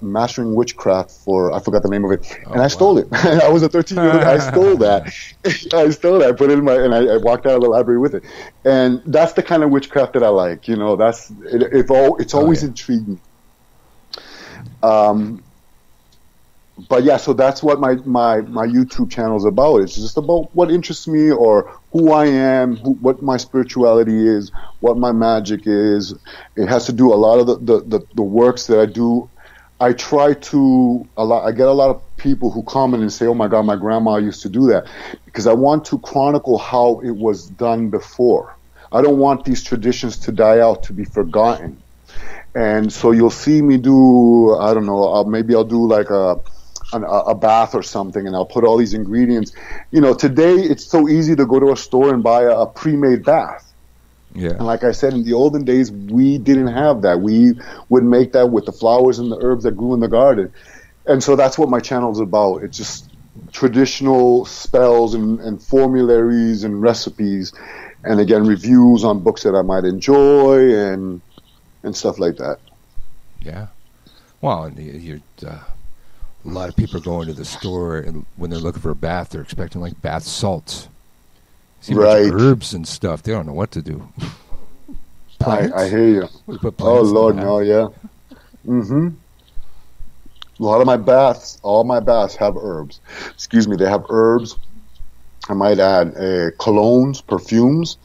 D: Mastering Witchcraft I forgot the name of it, and I stole it. I was a 13-year-old. I stole that. I put it in and I walked out of the library with it. And that's the kind of witchcraft that I like. You know, it's always intrigued me. But yeah, so that's what my YouTube channel is about. It's just about what interests me or who I am, what my spirituality is, what my magic is. It has to do a lot of the works that I do. I get a lot of people who comment and say, "Oh my God, my grandma used to do that," because I want to chronicle how it was done before. I don't want these traditions to die out, to be forgotten. And so you'll see me do, I don't know, maybe I'll do like a bath or something, and I'll put all these ingredients. You know, today it's so easy to go to a store and buy a pre-made bath. Yeah. And like I said, in the olden days, we didn't have that. We would make that with the flowers and the herbs that grew in the garden. And so that's what my channel is about. It's just traditional spells and formularies and recipes, and again, reviews on books that I might enjoy and stuff like that.
B: Yeah. Well, and a lot of people are going to the store, and when they're looking for a bath, they're expecting like bath salts. See right. Herbs and stuff. They don't know what to do.
D: I hear you. Oh Lord, no, yeah. Mm-hmm. A lot of my baths, all my baths have herbs. Excuse me, they have herbs. I might add colognes, perfumes.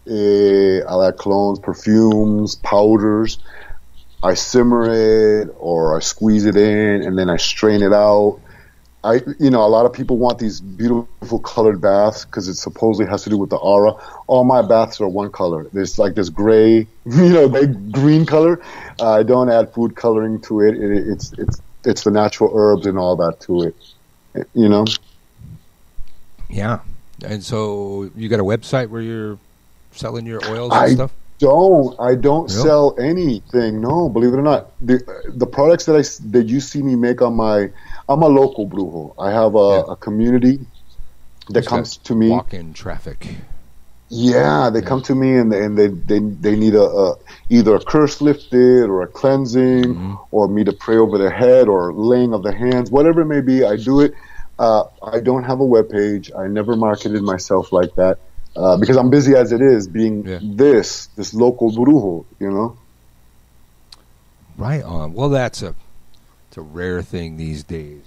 D: I'll add colognes, perfumes, powders. I simmer it or I squeeze it in and then I strain it out. A lot of people want these beautiful colored baths because it supposedly has to do with the aura. All my baths are one color. There's like this gray, green color. I don't add food coloring to it. It's the natural herbs and all that to it.
B: Yeah. And so you got a website where you're selling your oils and stuff?
D: I don't sell anything. No, believe it or not. The products that you see me make I'm a local brujo. I have a community that comes to me.
B: Walk-in traffic.
D: Yeah, they come to me and they need either a curse lifted or a cleansing or me to pray over their head or laying of the hands, whatever it may be. I do it. I don't have a webpage. I never marketed myself like that. Because I'm busy as it is, being this local brujo,
B: Right on. Well, it's a rare thing these days.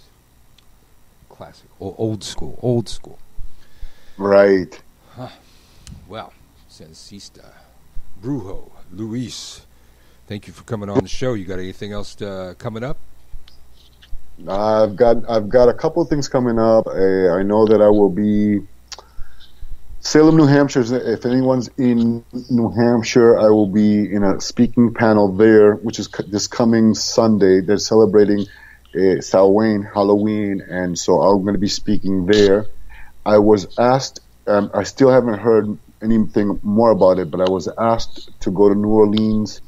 B: Classic, old school.
D: Right.
B: Huh. Well, Sancista Brujo Luis, thank you for coming on the show. You got anything else coming up?
D: I've got a couple of things coming up. I know that I will be Salem, New Hampshire. If anyone's in New Hampshire, I will be in a speaking panel there, which is this coming Sunday. They're celebrating Samhain, Halloween, and so I'm going to be speaking there. I was asked, I still haven't heard anything more about it, but I was asked to go to New Orleans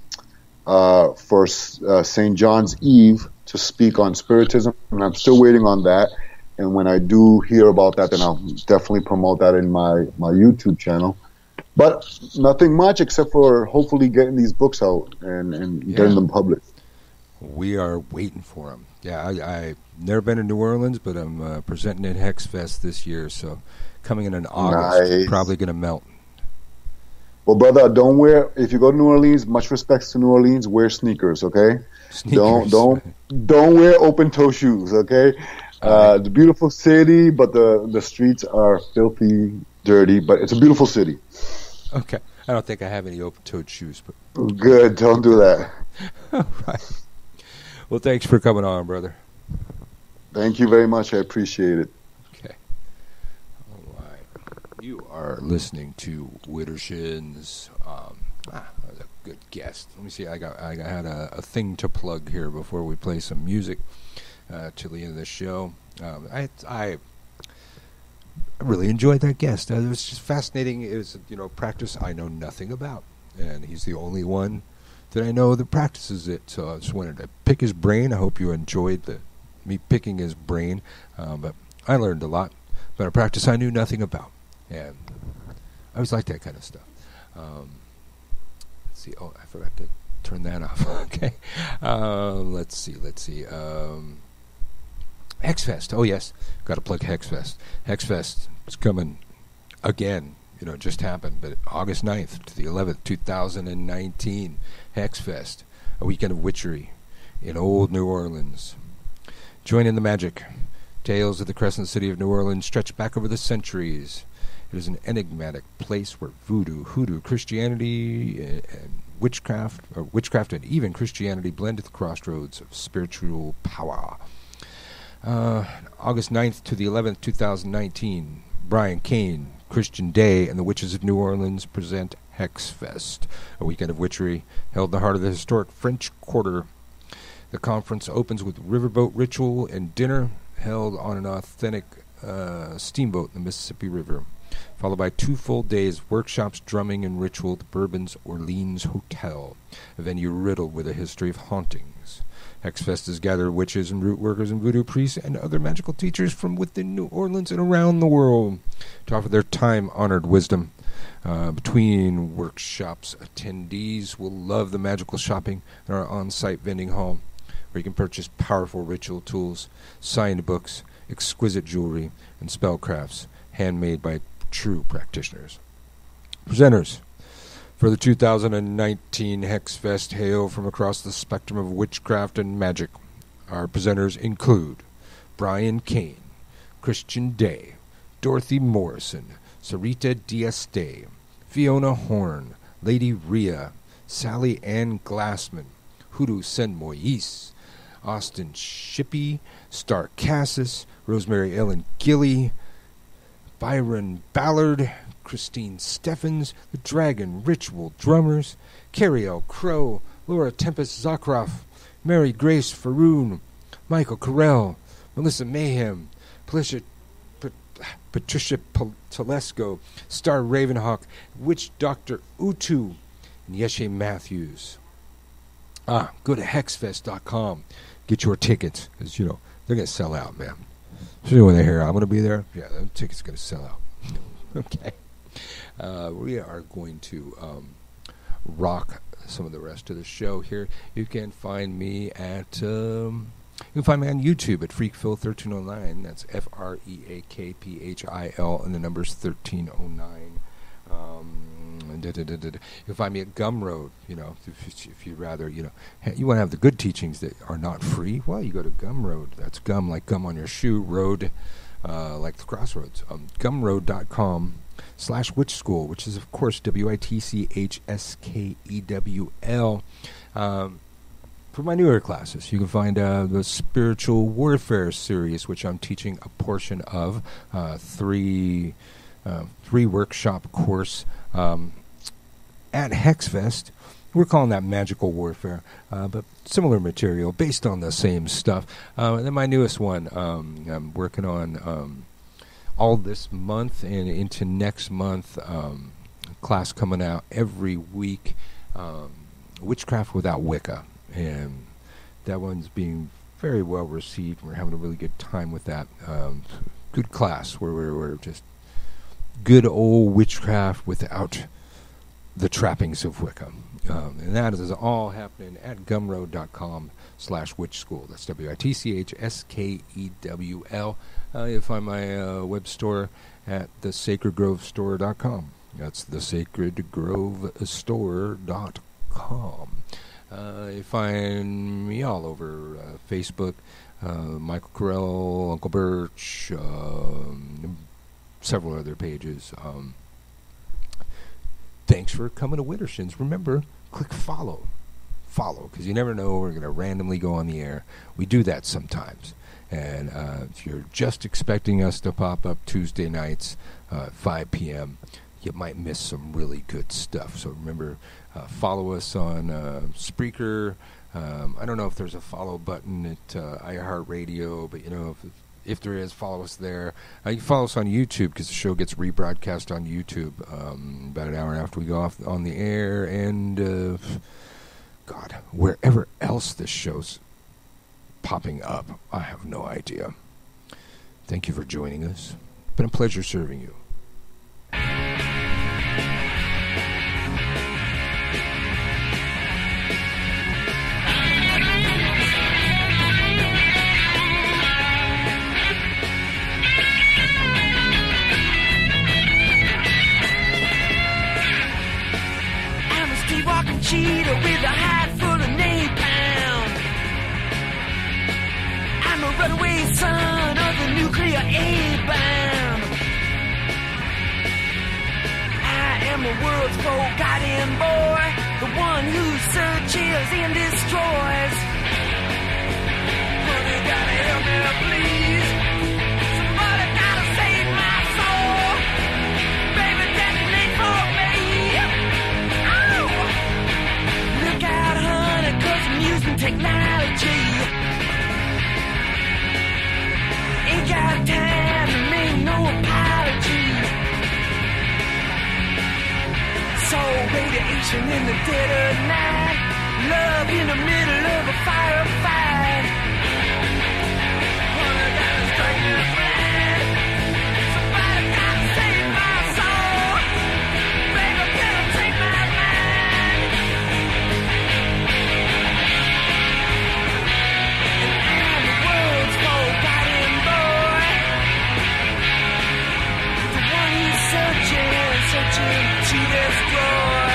D: for St. John's Eve to speak on spiritism, and I'm still waiting on that. And when I do hear about that, then I'll definitely promote that in my YouTube channel. But nothing much except for hopefully getting these books out and getting them published.
B: We are waiting for them. Yeah, I've never been to New Orleans, but I'm presenting at Hex Fest this year. So coming in August, probably going to melt.
D: Well, brother, don't wear. If you go to New Orleans, much respects to New Orleans. Wear sneakers, okay?
B: Sneakers.
D: Don't wear open toe shoes, okay? It's a beautiful city, but the streets are filthy, dirty. But it's a beautiful city.
B: Okay. I don't think I have any open-toed shoes, but
D: Good. Don't do that.
B: all right. Well, thanks for coming on, brother.
D: Thank you very much. I appreciate it.
B: Okay. All right. You are listening to Widdershins. That was a good guest. Let me see. I had a thing to plug here before we play some music to the end of the show. I really enjoyed that guest. It was just fascinating. It was, practice I know nothing about, and he's the only one that I know that practices it. So I just wanted to pick his brain. I hope you enjoyed me picking his brain, but I learned a lot about a practice I knew nothing about, and I always like that kind of stuff. Let's see. Oh, I forgot to turn that off. Okay. Let's see. Hexfest. Oh, yes. Got to plug Hexfest. Hexfest is coming again. Just happened, but August 9th to the 11th, 2019. Hexfest, a weekend of witchery in old New Orleans. Join in the magic. Tales of the Crescent City of New Orleans stretch back over the centuries. It is an enigmatic place where voodoo, hoodoo, Christianity, and witchcraft and even Christianity blend at the crossroads of spiritual power. August 9th to the 11th, 2019, Brian Kane, Christian Day, and the Witches of New Orleans present Hexfest, a weekend of witchery held in the heart of the historic French Quarter. The conference opens with riverboat ritual and dinner held on an authentic steamboat in the Mississippi River, followed by 2 full days of workshops, drumming, and ritual at the Bourbon's Orleans Hotel, a venue riddled with a history of hauntings. Hexfest has gathered witches and root workers and voodoo priests and other magical teachers from within New Orleans and around the world to offer their time-honored wisdom. Between workshops, attendees will love the magical shopping in our on-site vending hall, where you can purchase powerful ritual tools, signed books, exquisite jewelry, and spellcrafts handmade by true practitioners. Presenters for the 2019 Hexfest hail from across the spectrum of witchcraft and magic. Our presenters include Brian Kane, Christian Day, Dorothy Morrison, Sarita Dieste, Fiona Horn, Lady Rhea, Sally Ann Glassman, Hoodoo Sen Moise, Austin Shippey, Star Cassis, Rosemary Ellen Gilly, Byron Ballard, Christine Steffens, the Dragon Ritual Drummers, Carrie L. Crow, Laura Tempest Zakroff, Mary Grace Faroon, Michael Carell, Melissa Mayhem, Patricia Telesco, Star Ravenhawk, Witch Dr. Utu, and Yeshe Matthews. Go to hexfest.com. Get your tickets, because, they're going to sell out, man. Especially when they hear I'm going to be there. Yeah, the tickets are going to sell out. Okay. We are going to rock some of the rest of the show here. You can find me at on YouTube at FreakPhil1309. That's FREAKPHIL, and the number's 1309. You can find me at Gumroad. If you'd rather, you want to have the good teachings that are not free. Well, you go to Gumroad. That's gum like gum on your shoe. Road, like the crossroads. Gumroad.com/witch school, which is of course WITCHSKEWL. For my newer classes, you can find the Spiritual Warfare series, which I'm teaching a portion of, 3 workshop course at Hexfest. We're calling that Magical Warfare, but similar material based on the same stuff. And then my newest one, I'm working on all this month and into next month, class coming out every week, Witchcraft Without Wicca. And that one's being very well received. We're having a really good time with that. Good class where we're just good old witchcraft without the trappings of Wicca. And that is all happening at gumroad.com/witch school. That's WITCHSKEWL. You'll find my web store at thesacredgrovestore.com. That's thesacredgrovestore.com. You find me all over Facebook, Michael Carell, Uncle Birch, several other pages. Thanks for coming to Widdershins. Remember, click follow. Follow, because you never know, we're going to randomly go on the air. We do that sometimes. And if you're just expecting us to pop up Tuesday nights, 5 p.m., you might miss some really good stuff. So remember, follow us on Spreaker. I don't know if there's a follow button at iHeartRadio, but if there is, follow us there. You can follow us on YouTube because the show gets rebroadcast on YouTube about an hour after we go off on the air, and God, wherever else this show's popping up, I have no idea. Thank you for joining us. It's been a pleasure serving you.
E: Walking cheetah with a hide full of napalm. I'm a runaway son of the nuclear A-bomb. I am the world's forgotten boy, the one who searches and destroys. Honey, gotta help me, please. Somebody gotta save my soul. Baby, detonate for me. Look out, honey, 'cause I'm using technology. Ain't got time to make no apology. So radiation in the dead of night, love in the middle of a firefight. Honey, gotta strike me blind. Somebody gotta save my soul. Baby, better take my mind. And I'm the world's forgotten boy, the one who's searching to destroy.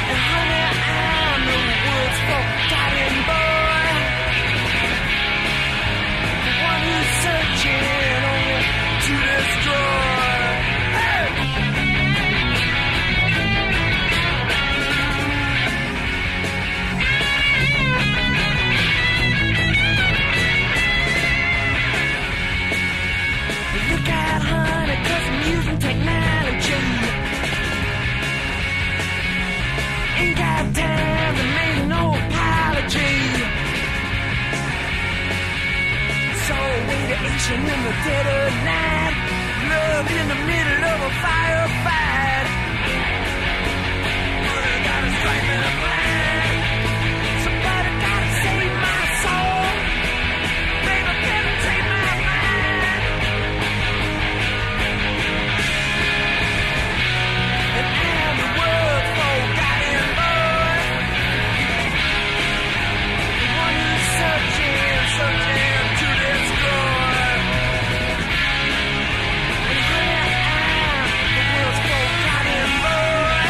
E: And honey, I'm the world's forgotten boy, the one who's searching only to destroy. Hey! Look out, honey, 'cause I'm using technology. Ain't got time to make no apology. So radiation in the dead of night, love in the middle of a firefight. Honey, gotta strike me blind. Somebody gotta save my soul. Baby, better take my mind. And I'm the world's forgotten boy, the one who's searching to destroy. And honey, I'm the world's forgotten boy.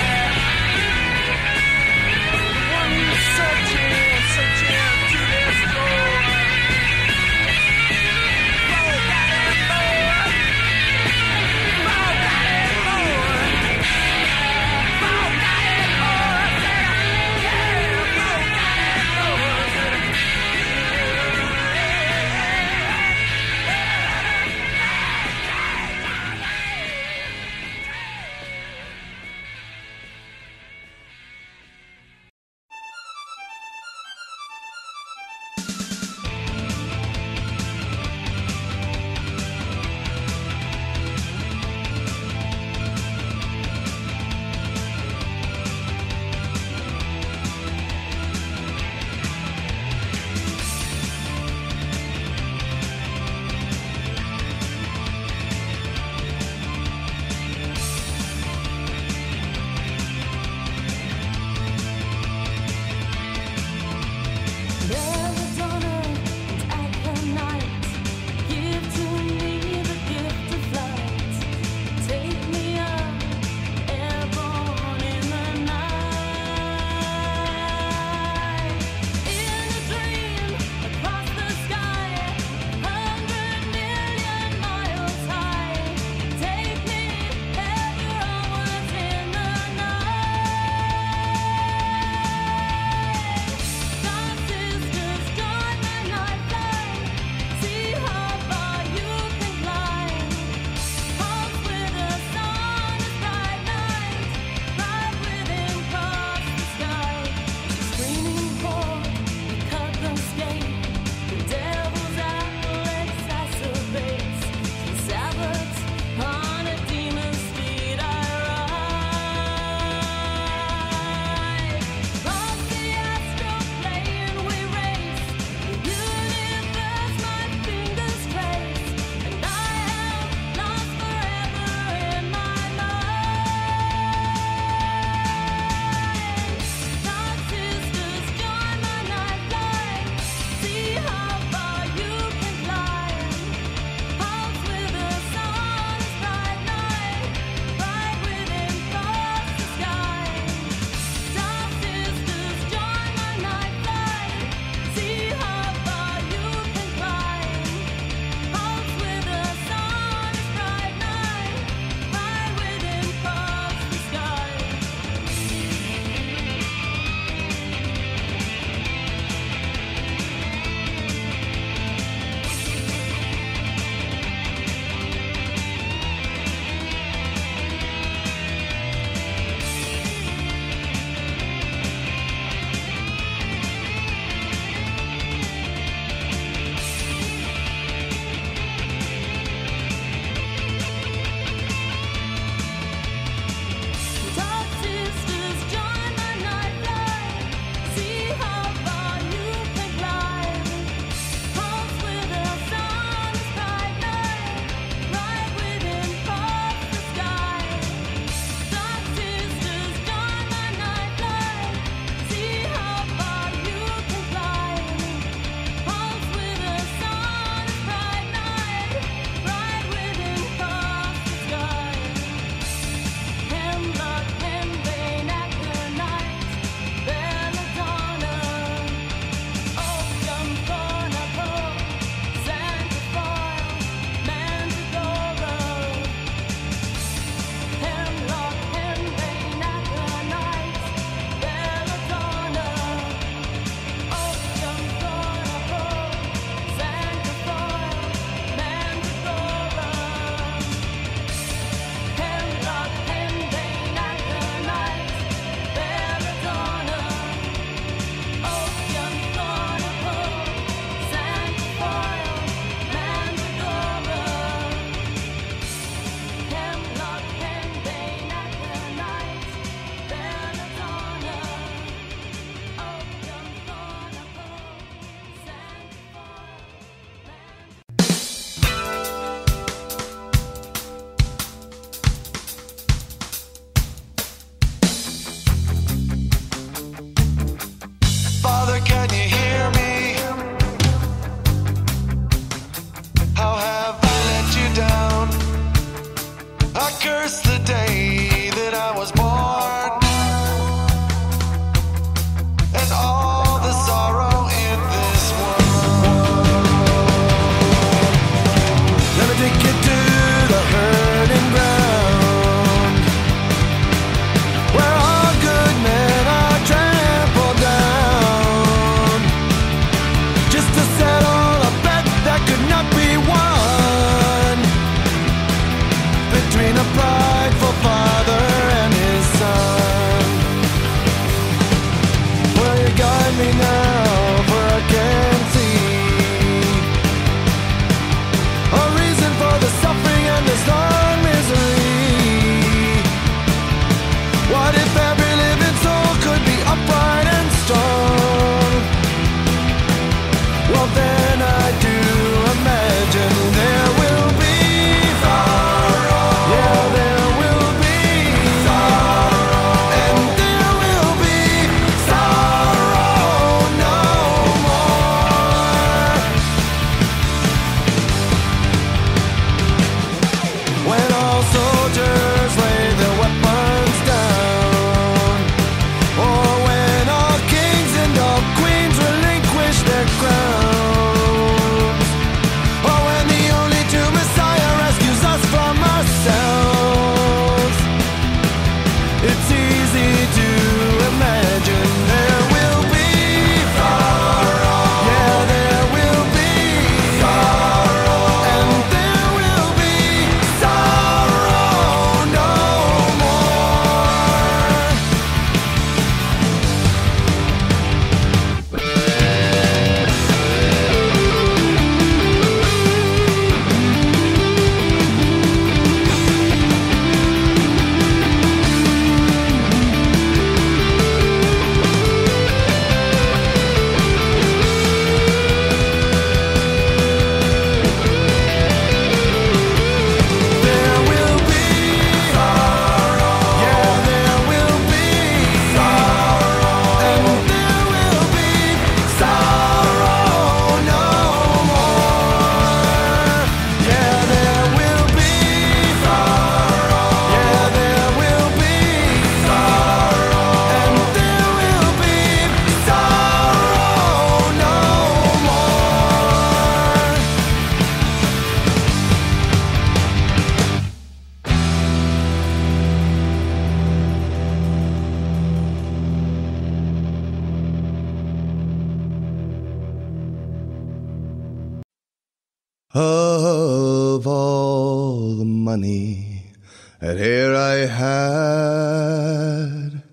F: Of all the money that e'er I had,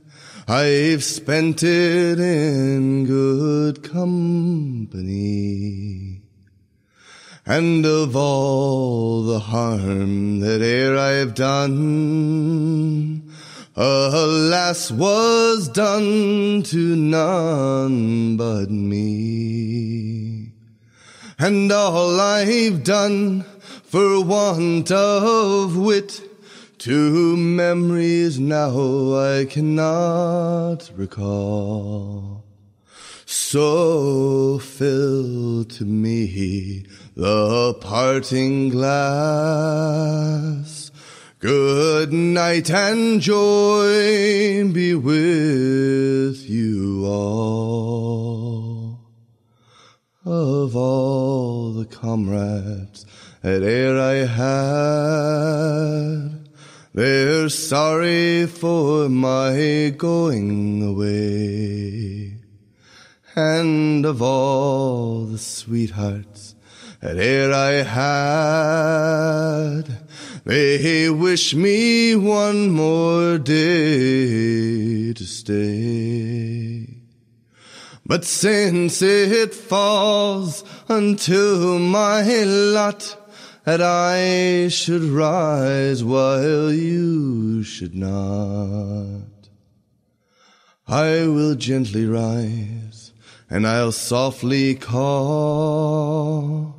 F: I've spent it in good company. And of all the harm that e'er I've done, alas, was done to none but me. And all I've done for want of wit, to memories now I cannot recall. So fill to me the parting glass. Good night and joy be with you all. Of all the comrades that e'er I had, they're sorry for my going away. And of all the sweethearts that e'er I had, they wish me one more day to stay. But since it falls unto my lot that I should rise while you should not, I will gently rise and I'll softly call.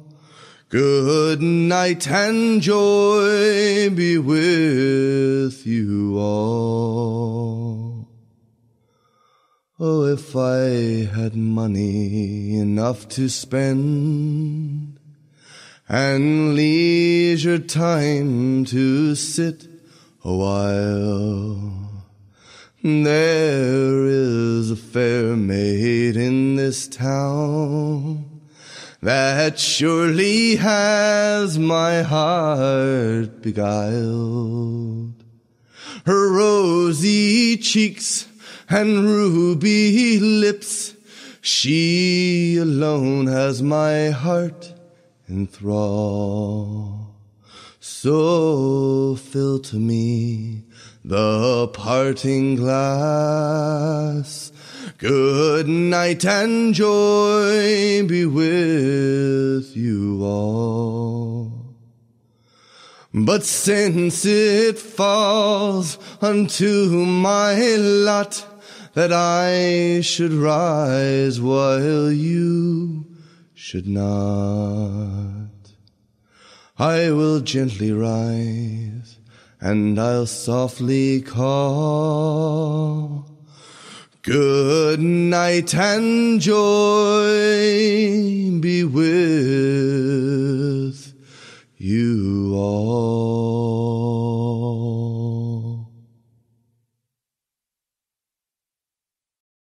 F: Good night and joy be with you all. Oh, if I had money enough to spend, and leisure time to sit a while, there is a fair maid in this town that surely has my heart beguiled. Her rosy cheeks and ruby lips, she alone has my heart in thrall. So fill to me the parting glass. Good night and joy be with you all. But since it falls unto my lot that I should rise while you should not, I will gently rise and I'll softly call. Good night and joy be